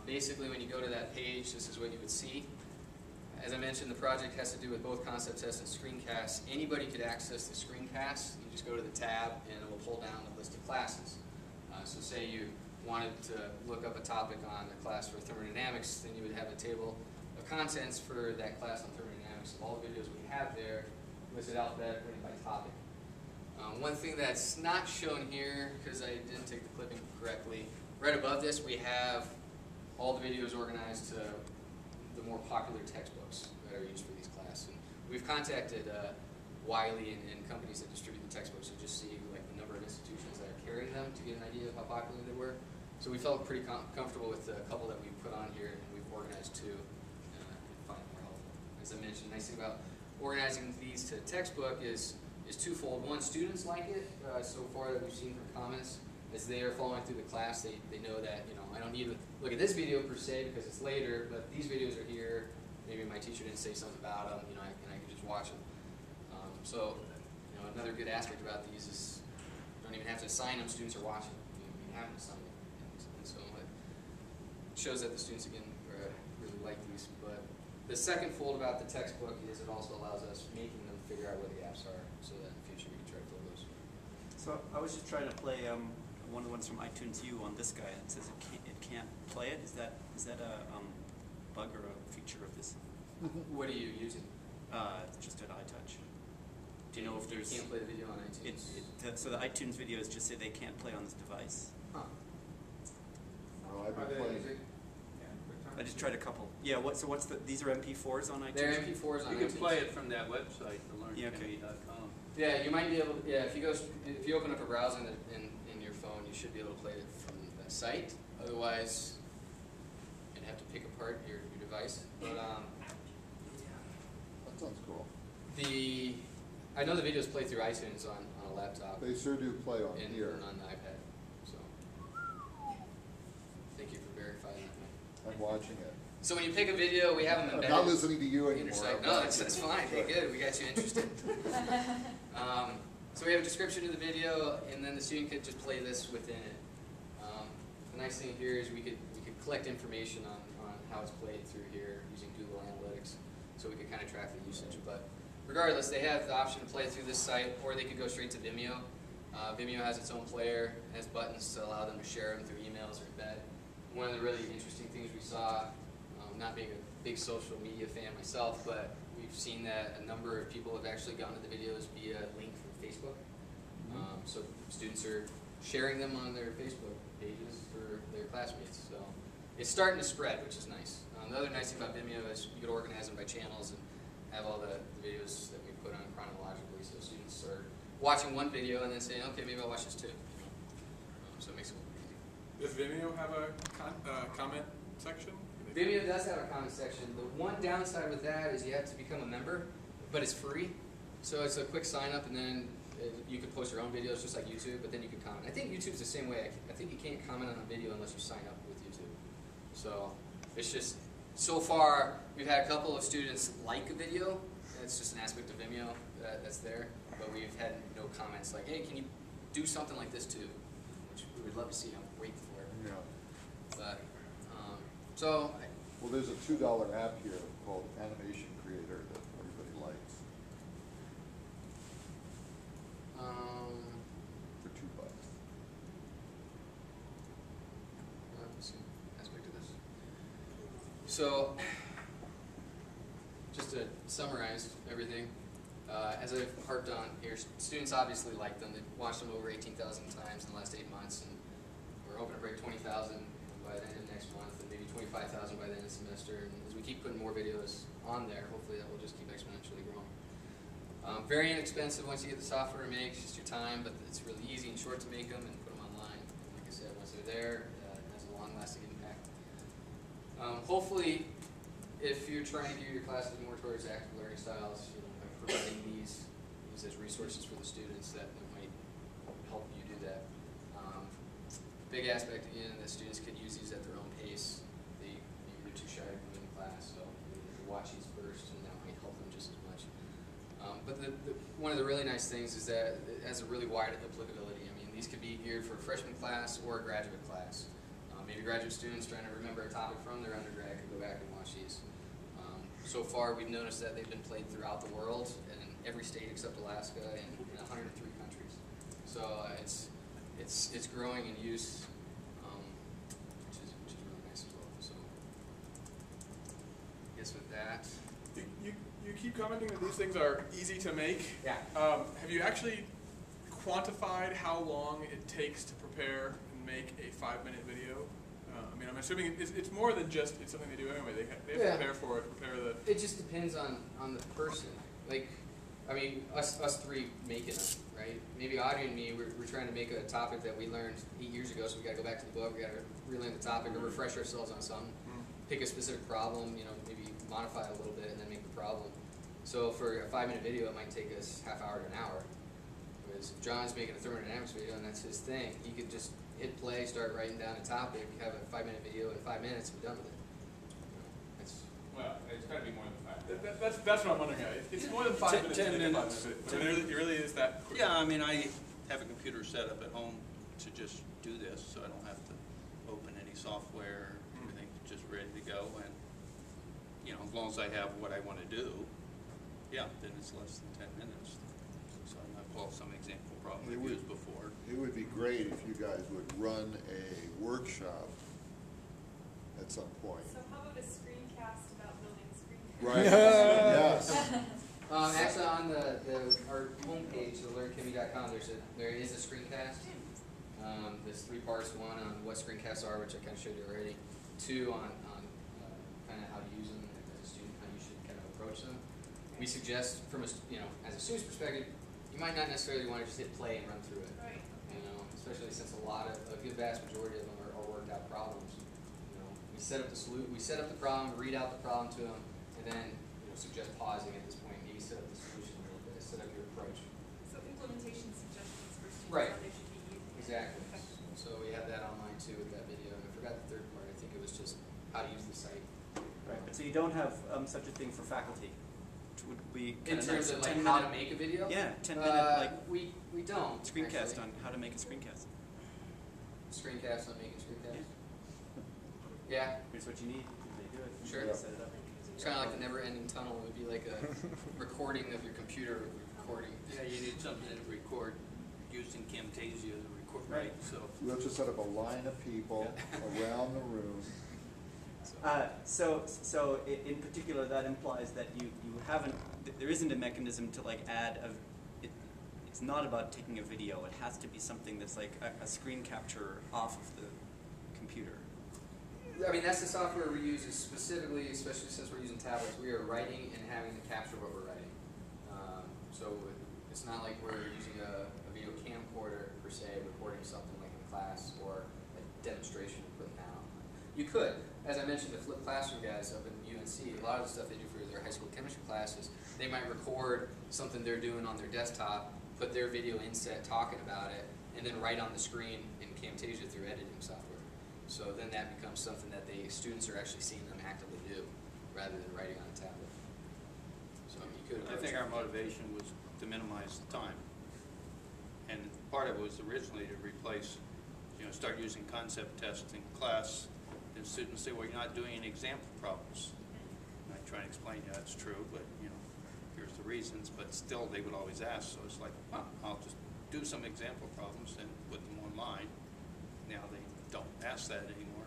Basically, when you go to that page, this is what you would see. As I mentioned, the project has to do with both concept tests and screencasts. Anybody could access the screencast. You just go to the tab, and it will pull down the list of classes. So say you wanted to look up a topic on a class for thermodynamics, then you would have a table of contents for that class on thermodynamics. All the videos we have there listed alphabetically by topic. One thing that's not shown here, because I didn't take the clipping correctly, right above this we have all the videos organized to the more popular textbooks that are used for these classes. And we've contacted Wiley and companies that distribute the textbooks to just see like the number of institutions that are carrying them to get an idea of how popular they were. So we felt pretty comfortable with the couple that we put on here, and we've organized two and find them more helpful. As I mentioned, the nice thing about organizing these to textbook is twofold. One, students like it so far that we've seen from comments. As they are following through the class, they know that, you know, I don't need to look at this video per se because it's later, but these videos are here. Maybe my teacher didn't say something about them, you know, and I can just watch them. So, you know, another good aspect about these is you don't even have to assign them, students are watching. You have to assign them. And so it shows that the students, again, really like these. But the second fold about the textbook is it also allows us making them figure out where the gaps are so that in the future we can try to fill those. So I was just trying to play one of the ones from iTunes U on this guy, and it says it can't play it. Is that a bug or a feature of this? What are you using? Just an iTouch. Do you know if there's? You can't play the video on iTunes. So the iTunes videos just say they can't play on this device. Huh. Well, I've Are been they playing. using? I just tried a couple. Yeah. So what's the? These are MP4s on iTunes. They're MP4s on You iTunes. can play it from that website, Yeah, okay. thelearncandy.com. Yeah, you might be able to, yeah, if you open up a browser in your phone, you should be able to play it from that site. Otherwise, you'd have to pick apart your device. But That sounds cool. I know the videos play through iTunes on a laptop They sure do play on and here. on the iPad. So thank you for verifying that. I'm watching it. So when you pick a video, we have them I'm embedded. not listening to you in your anymore. site. I'm No, watching that's it. fine. Hey, Right. good. We got you interested. So we have a description of the video, and then the student could just play this within it. The nice thing here is we could collect information on how it's played through here using Google Analytics, so we could kind of track the usage. But regardless, they have the option to play it through this site, or they could go straight to Vimeo. Vimeo has its own player, has buttons to allow them to share them through emails or embed. One of the really interesting things we saw, not being a big social media fan myself, but we've seen that a number of people have actually gotten to the videos via a link from Facebook. So students are sharing them on their Facebook pages for their classmates. So it's starting to spread, which is nice. The other nice thing about Vimeo is you could organize them by channels and have all the videos that we put on chronologically, so students are watching one video and then saying, okay, maybe I'll watch this too. So it makes it easy. Does Vimeo have a comment section? Vimeo does have a comment section. The one downside with that is you have to become a member, but it's free. So it's a quick sign up, and then you can post your own videos just like YouTube, but then you can comment. I think YouTube's the same way. I think you can't comment on a video unless you sign up with YouTube. So it's just, so far, we've had a couple of students like a video. It's just an aspect of Vimeo that's there, but we've had no comments like, hey, can you do something like this too? Which we would love to see. I'm grateful for it. Yeah. But, so, Well, there's a $2 app here called Animation Creator that everybody likes for $2. let's see, aspect of this. So, just to summarize everything, as I've harped on here, students obviously like them. They've watched them over 18,000 times in the last 8 months, and we're hoping to break 20,000 by the end of next month, and maybe 25,000 by the end of the semester. And as we keep putting more videos on there, hopefully that will just keep exponentially growing. Very inexpensive once you get the software to make, it's just your time, but it's really easy and short to make them and put them online. And like I said, once they're there, it has a long-lasting impact. Hopefully, if you're trying to gear your classes more towards active learning styles, you know, by providing these as resources for the students, that might help you do that. Big aspect again, that students could use these at their own pace. They're too shy to come in class, so they watch these first, and that might help them just as much. But one of the really nice things is that it has a really wide applicability. I mean, these could be geared for a freshman class or a graduate class. Maybe graduate students trying to remember a topic from their undergrad could go back and watch these. So far, we've noticed that they've been played throughout the world, in every state except Alaska, and in 103 countries. So it's growing in use. guess with that. You keep commenting that these things are easy to make. Yeah. Have you actually quantified how long it takes to prepare and make a 5-minute video? I mean, I'm assuming it's more than just it's something they do anyway. They have to prepare for it, prepare the. It just depends on the person. Like, I mean, us three making it, right? Maybe Audrey and me, we're trying to make a topic that we learned 8 years ago, so we got to go back to the book. We got to relearn the topic or refresh ourselves on something. Pick a specific problem, you know, maybe modify it a little bit, and then make the problem. So for a 5-minute video, it might take us half hour to an hour. Whereas if John's making a thermodynamics video, and that's his thing, he could just hit play, start writing down a topic, have a 5-minute video in 5 minutes, and be done with it. You know, that's Well, it's gotta be more than 5 minutes. That's what I'm wondering. It's more than 5 minutes. 10 minutes. It really is that quick. Yeah, I mean, I have a computer set up at home to just do this, so I don't have to open any software, everything's just ready to go, and, you know, as long as I have what I want to do, yeah, then it's less than 10 minutes. So I might pull some example problem I've used before. It would be great if you guys would run a workshop at some point. So how about a screencast about building screencasts? Right, yes. actually, on our homepage, the learnkimmy.com, there is a screencast. There's 3 parts. 1 on what screencasts are, which I kind of showed you already. 2 on kind of how to use them as a student, how you should kind of approach them. We suggest, from as a student's perspective, you might not necessarily want to just hit play and run through it. Right. You know, especially since a good vast majority of them are worked out problems. You know, we set up the problem, read out the problem to them, and then suggest pausing at this point. Maybe set up the solution a little bit, set up your approach. So implementation suggestions for students, Right. how they should be using it. Exactly. Okay. So we have that online too with that video. And I forgot the third part. I think it was just how to use the site. Right. So you don't have such a thing for faculty, which would be In kind of terms nice. of like 10 how minute, to make a video? Yeah, 10-minute like we don't screencast actually. on how to make a screencast. Screencast on making screencasts. Yeah. Here's what you need. They do it. Sure. You set it up. It's kind of like the never-ending tunnel. It would be like a recording of your computer recording. Yeah, you need something to record using Camtasia to record, right? So We'll just set up a line of people around the room. So in particular, that implies that you haven't. There isn't a mechanism to like add a. It's not about taking a video. It has to be something that's like a screen capture off of the computer. I mean, that's the software we use specifically, especially since we're using tablets. We are writing and having to capture what we're writing. So it's not like we're using a video camcorder per se, recording something like in class or a demonstration and putting that on. You could, as I mentioned, the flipped classroom guys up in UNC, a lot of the stuff they do for their high school chemistry classes, they might record something they're doing on their desktop, put their video inset talking about it, and then write on the screen in Camtasia through editing software. So then that becomes something that the students are actually seeing them actively do, rather than writing on a tablet. So you could. I think our motivation was to minimize the time. And part of it was originally to replace, start using concept tests in class. And students say, well, you're not doing any example problems. And I try and explain, yeah, that's true, but, here's the reasons. But still, they would always ask. So it's like, well, I'll just do some example problems and put them online. Now they don't ask that anymore.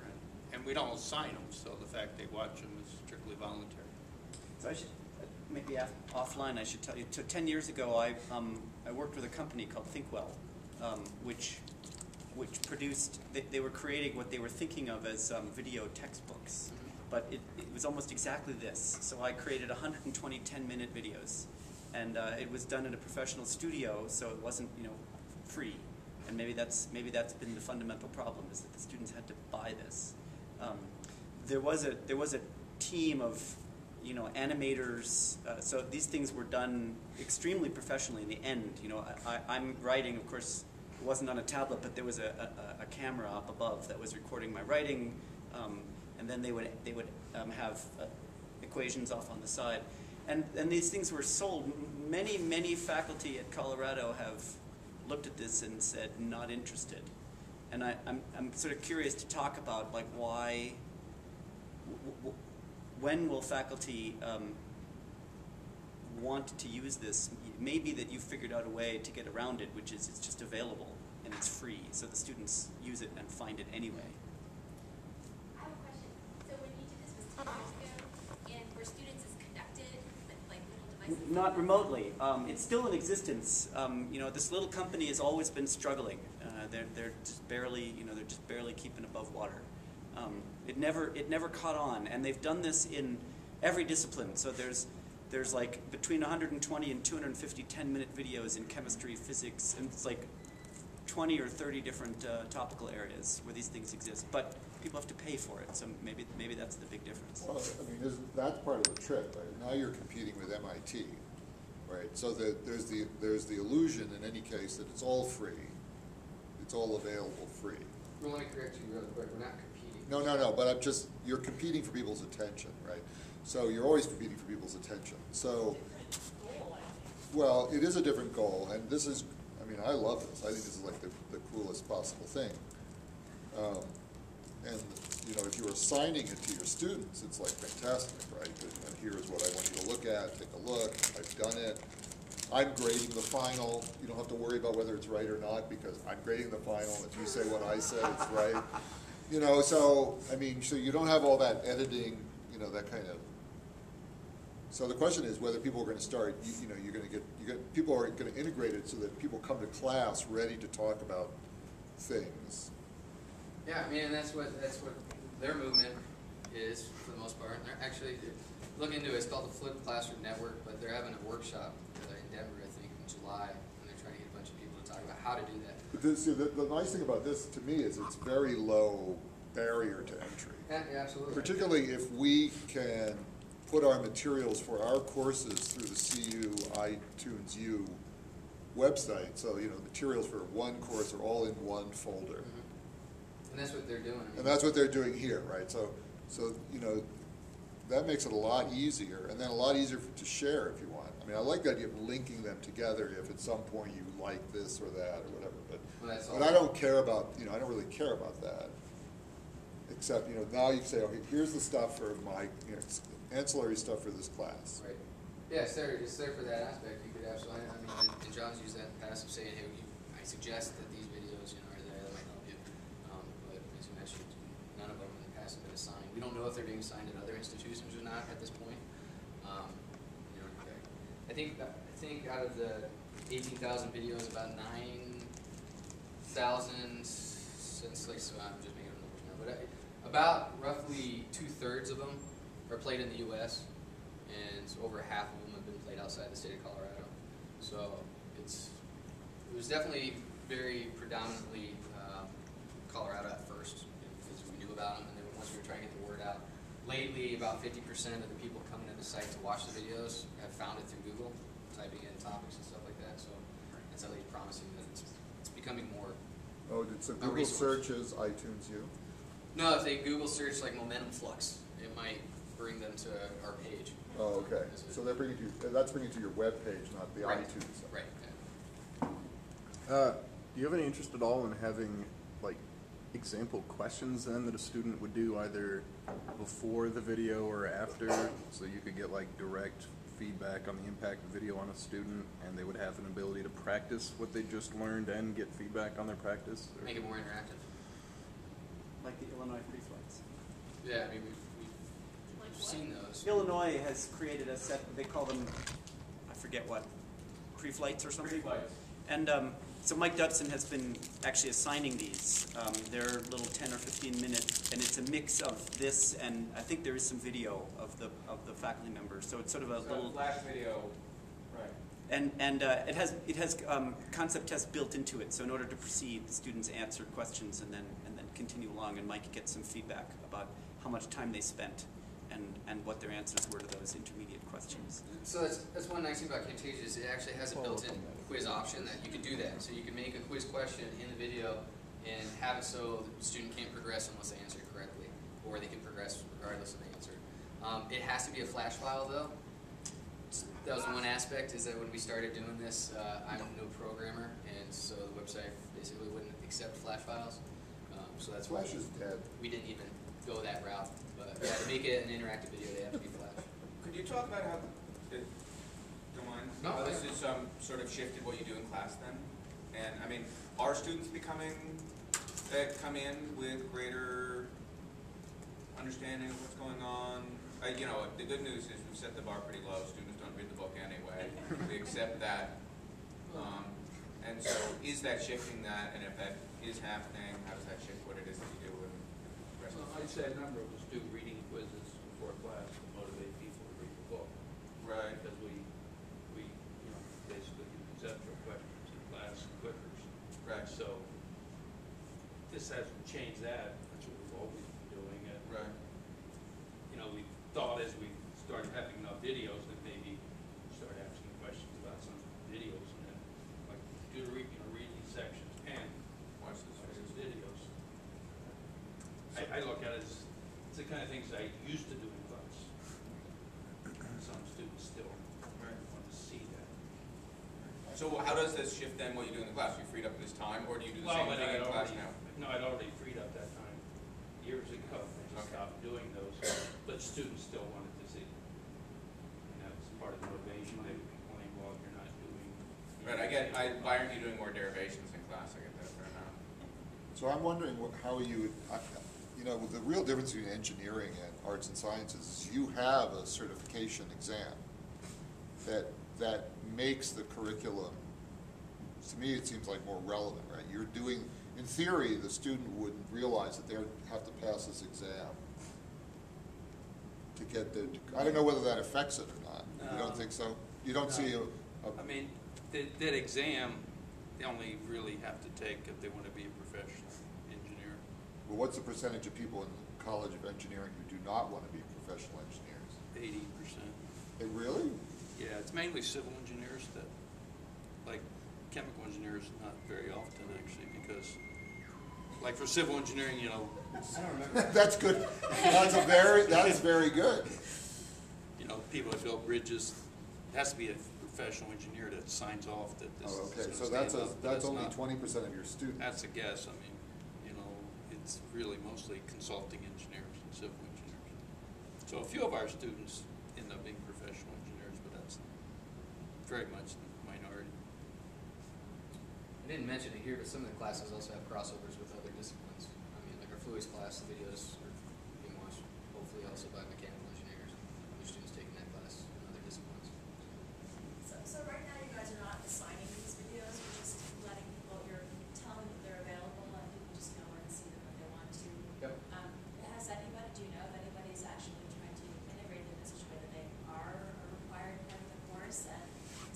And we don't assign them, so the fact they watch them is strictly voluntary. So I should maybe offline. I should tell you. So 10 years ago, I worked with a company called ThinkWell, which produced. They were creating what they were thinking of as video textbooks, but it was almost exactly this. So I created 120 10-minute videos, and it was done in a professional studio, so it wasn't free. And maybe that's been the fundamental problem, is that the students had to buy this. There was a team of animators. So these things were done extremely professionally in the end. I'm writing, of course, it wasn't on a tablet, but there was a camera up above that was recording my writing, and then they would have equations off on the side. And these things were sold. Many faculty at Colorado have looked at this and said not interested. And I'm sort of curious to talk about like why. When will faculty want to use this? Maybe that you've figured out a way to get around it, which is it's just available and it's free, so the students use it and find it anyway. I have a question. So when you did this was 10 years ago, and for students Not remotely. It's still in existence. You know, this little company has always been struggling. They're just barely, you know, they're just barely keeping above water. It never caught on, and they've done this in every discipline. So there's like between 120 and 250 10-minute videos in chemistry, physics, and it's like 20 or 30 different topical areas where these things exist. But people have to pay for it, so maybe that's the big difference. Well, I mean, that's part of the trick, right? Now you're competing with MIT, right? So there's the illusion in any case that it's all free, it's all available free. Well, let me correct you real quick. We're not competing. No, but you're competing for people's attention, right? So you're always competing for people's attention. So, well, it is a different goal, and this is, I mean, I love this. I think this is like the coolest possible thing. And, you know, if you were assigning it to your students, it's like fantastic, right? And here's what I want you to look at, take a look, I've done it. I'm grading the final. You don't have to worry about whether it's right or not because I'm grading the final. If you say what I said, it's right. You know, so, I mean, so you don't have all that editing, you know, that kind of. So the question is whether people are going to start, you know, people are going to integrate it so that people come to class ready to talk about things. Yeah, I mean, and that's what their movement is for the most part. And they're actually look into it. It's called the Flipped Classroom Network, but they're having a workshop in Denver, I think, in July, and they're trying to get a bunch of people to talk about how to do that. But this, see, the nice thing about this to me is it's very low barrier to entry. Yeah, absolutely. Particularly if we can put our materials for our courses through the CU iTunes U website. So, you know, materials for one course are all in one folder. Mm-hmm. And that's what they're doing. I mean, And that's what they're doing here, right? So, you know, that makes it a lot easier, and then a lot easier to share if you want. I mean, I like the idea of linking them together if at some point you like this or that or whatever. But I don't care about, you know, I don't really care about that. Except, you know, now you can say, okay, here's the stuff for my, you know, ancillary stuff for this class. Right. Yeah, it's there for that aspect. You could absolutely, I mean, and John's used that in the past of saying, hey, I suggest that these videos, you know, are there that might help you. But as you mentioned, none of them in the past have been assigned. We don't know if they're being assigned at other institutions or not at this point. You know, I think out of the 18,000 videos, about 9,000 since like, so I'm just making up numbers now, but about roughly 2/3 of them are played in the U.S. and over half of them have been played outside the state of Colorado. So it was definitely very predominantly Colorado at first, because we knew about them, and then once we were trying to get the word out. Lately, about 50% of the people coming to the site to watch the videos have found it through Google, typing in topics and stuff like that. So it's at least promising that it's becoming more. Oh, so Google searches iTunes U? No, if they Google search like momentum flux, it might bring them to our page. Oh, okay. So that's bringing you to your web page, not the iTunes. Right. Do you have any interest at all in having like example questions then that a student would do either before the video or after, so you could get like direct feedback on the impact of video on a student, and they would have an ability to practice what they just learned and get feedback on their practice? Or? Make it more interactive. Like the Illinois free flights. Yeah, I mean, we've seen those. Illinois has created a set, they call them, I forget what, pre-flights or something? Pre-flights. And so Mike Dudson has been actually assigning these. They're little 10 or 15 minute, and it's a mix of this, and I think there is some video of the faculty members. So it's sort of a little flash video, right? And it has concept tests built into it. So in order to proceed, the students answer questions and then continue along, and Mike gets some feedback about how much time they spent and what their answers were to those intermediate questions. So that's one nice thing about Camtasia is it actually has a built-in quiz option that you can do that. So you can make a quiz question in the video and have it so the student can't progress unless they answer it correctly, or they can progress regardless of the answer. It has to be a flash file though. That was one aspect, is that when we started doing this, I'm no programmer, and so the website basically wouldn't accept flash files. So that's why Flash is dead. we didn't even go that route. But yeah, to make it an interactive video, they have to be flash. Could you talk about how, don't mind, No, how this has sort of shifted what you do in class then? And I mean, are students becoming, that come in with greater understanding of what's going on. You know, the good news is we've set the bar pretty low. Students don't read the book anyway. We accept that. And so is that shifting that? And if that is happening, how does that shift what it is that you do with the rest of Well, the I'd say a number of us do reading quizzes before class to motivate people to read the book. Right. Because we basically do conceptual questions in class and quizzes. Right. So this hasn't changed that. That's what we've always been doing. And, Right. you know, we thought as we started having enough videos that maybe start asking questions about some videos and then like read these sections and Watch watch this. these videos. I look at it as it's the kind of things I used to do in class. Some students still want to see that. So how does this shift then what you do in the class? You freed up this time, or do you do the same But thing in class already, now? no, I'd already freed up that time years ago. I just Okay. stopped doing those, but students still wanted to see. And that's part of the motivation. They would complain, well, you're not doing. Right, why aren't you doing more derivations in class? I get that fair enough. So I'm wondering how you would, you know, the real difference between engineering and arts and sciences is you have a certification exam that makes the curriculum, to me it seems like more relevant, right? You're doing, in theory, the student wouldn't realize that they have to pass this exam to get the, I don't know whether that affects it or not. You don't think so? You don't see a I mean, that exam, they only really have to take if they want to be a professional engineer. well, what's the percentage of people in the College of Engineering who do not want to be professional engineers? 80%. They really? Yeah, it's mainly civil engineers that, like chemical engineers, not very often actually, because like for civil engineering, you know, I don't remember. That's good. That's very good. you know, people that build bridges, it has to be a professional engineer that signs off that this Oh, is okay, gonna so stand that's up, but that's it's only not. 20% of your students. That's a guess. I mean, you know, it's really mostly consulting engineers and civil engineers. So a few of our students end up being professional engineers, but that's very much the minority. I didn't mention it here, but some of the classes also have crossovers with other disciplines. I mean, like our fluids class, the videos are being watched hopefully also by mechanical engineers, other students taking that class in other disciplines. So right now you guys are not assigning these videos, you're just letting people, you're telling them that they're available and people just know where to see them if they want to. Yep. Has anybody, do you know if anybody's actually trying to integrate them in such a way that they are a required part of the course? And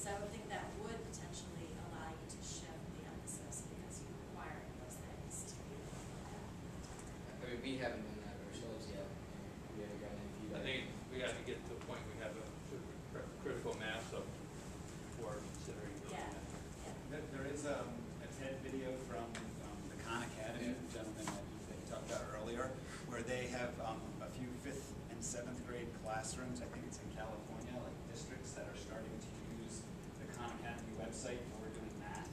so I would think that would potentially allow you to shift the emphasis because you're requiring those things to be able to look at. I mean, we haven't done that ourselves yet. We haven't gotten any I feedback. think we have to get to the point we have a sort of critical mass of before considering doing Yeah. that. There is a TED video from the Khan Academy, the gentleman that you talked about earlier, where they have a few 5th and 7th grade classrooms, I think it's in California, like districts that are starting to use the Khan Academy website for doing math.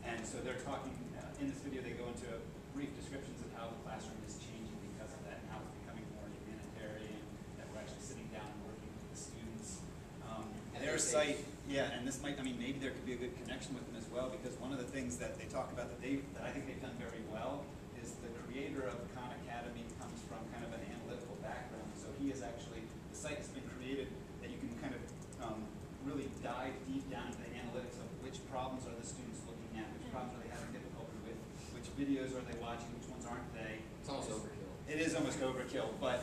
And so they're talking, in this video they go into brief descriptions of how the classroom is changing because of that, and how it's becoming more humanitarian, that we're actually sitting down and working with the students. Their site, yeah, and this might, I mean, maybe there could be a good connection with them as well, because one of the things that they talk about that I think they've done very well is the creator of the Khan Academy comes from kind of an analytical background, so he is actually, the site has been created that you can kind of really dive deep down into the analytics of which problems are the students looking at, which problems are they having difficulty with, which videos are they watching, which ones aren't they. It's almost overkill. It is almost overkill, but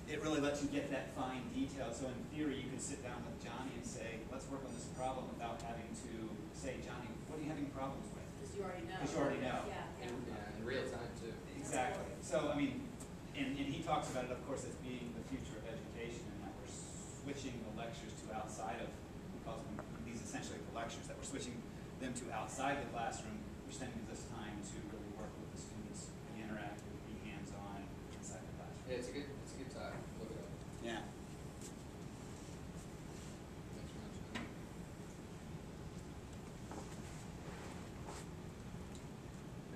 it really lets you get that fine detail. So in theory, you can sit down with Johnny and say, let's work on this problem without having to say, Johnny, what are you having problems with? Because you already know. Because you already know. Yeah, yeah. In real time too. Exactly. So, I mean, and he talks about it, of course, as being the future of education, and that we're switching the lectures to outside of, he calls them these essentially the lectures, that we're switching them to outside the classroom, which then gives us time to really work with the students, be interactive, be hands-on inside the classroom. Yeah, it's a good talk. Look it up. Yeah. Thanks for mentioning that.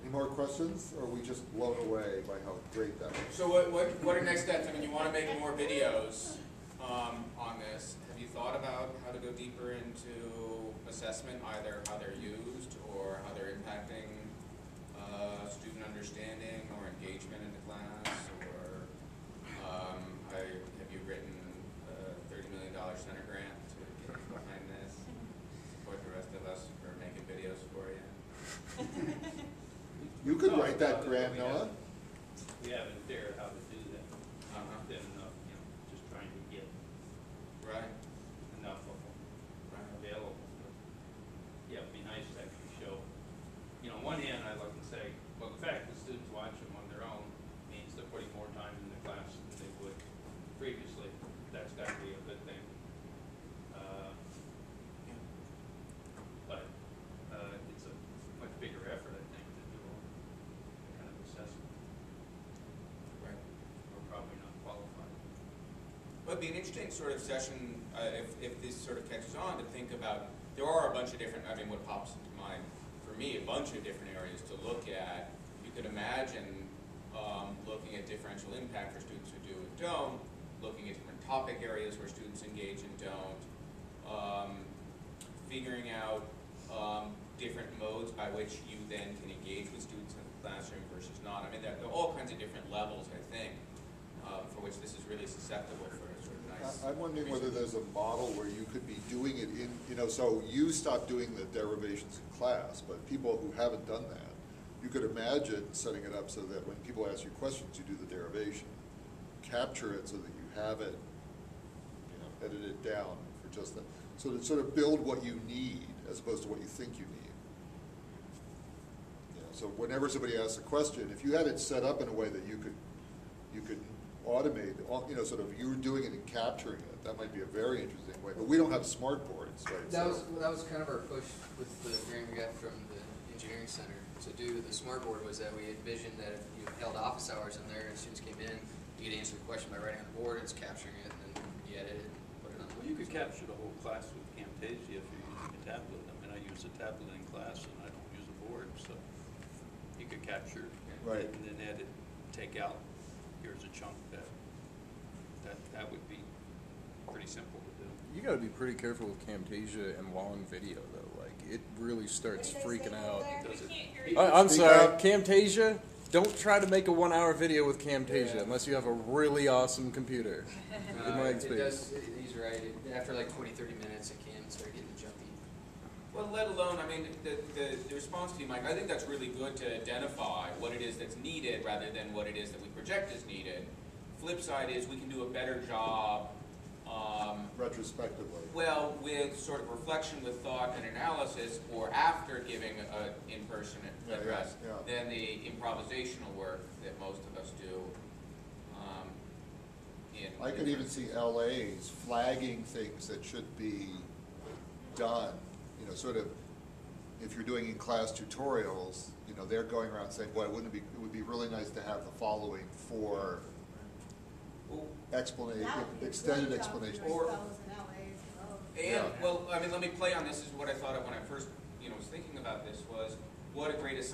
Any more questions, or are we just blown away by how great that was? So what are next steps? I mean, you want to make more videos on this. Have you thought about how to go deeper into assessment, either how they're used or how they're impacting student understanding or engagement in the class, or like that grant, Noah? We haven't figured out how to do that. Uh-huh. Been enough, just trying to get Right. enough of them available. But, yeah, it'd be nice to actually show. On one hand, I look and say, well, the fact that students watch them on their own means they're putting more time in the class than they would previously. That's got to be a good thing. But it's a much bigger effort, I think, to do that kind of assessment. Right. We're probably not qualified. Well, it'd be an interesting sort of session, if this sort of catches on, to think about, there are a bunch of different, what pops into mind for me, a bunch of different areas to look at. You could imagine looking at differential impact for students who do and don't, looking at different topic areas where students engage and don't, figuring out different modes by which you then can engage with students in the classroom versus not. There are all kinds of different levels, I think, for which this is really susceptible for a sort of nice. I'm wondering whether there's a model where you could be doing it in, so you stop doing the derivations in class, but people who haven't done that, you could imagine setting it up so that when people ask you questions, you do the derivation. Capture it so that you have it, edit it down for just that. So to sort of build what you need as opposed to what you think you need. So whenever somebody asks a question, if you had it set up in a way that you could automate, sort of you're doing it and capturing it, that might be a very interesting way. But we don't have smart boards, right? That was kind of our push with the grant we got from the engineering center to do the smart board, was that we envisioned that if you held office hours in there and students came in, you could answer the question by writing on the board, it's capturing it, and then you edit it and put it on the Well, you could capture the whole class with Camtasia if you're using a tablet. I use a tablet in class and I don't use a board, so you could capture Right. and then edit, take out, here's a chunk that would be pretty simple to do. You got to be pretty careful with Camtasia and long video, though. Like, it really starts freaking out. Does it? I'm Speak sorry, up. Camtasia. Don't try to make a 1 hour video with Camtasia Yeah. unless you have a really awesome computer. In my experience. He's right. After like 20, 30 minutes, it can start getting jumpy. Well, let alone, the response to you, Mike, I think that's really good to identify what it is that's needed rather than what it is that we project is needed. Flip side is we can do a better job Retrospectively. well, with sort of reflection with thought and analysis, or after giving an in-person Yeah, address, yeah. than the improvisational work that most of us do. I could even see LAs flagging things that should be done, sort of, if you're doing in-class tutorials, they're going around saying, boy, it would be really nice to have the following for explanation, extended explanation. And, well, let me play on this, is what I thought of when I first, was thinking about this, was what a great assignment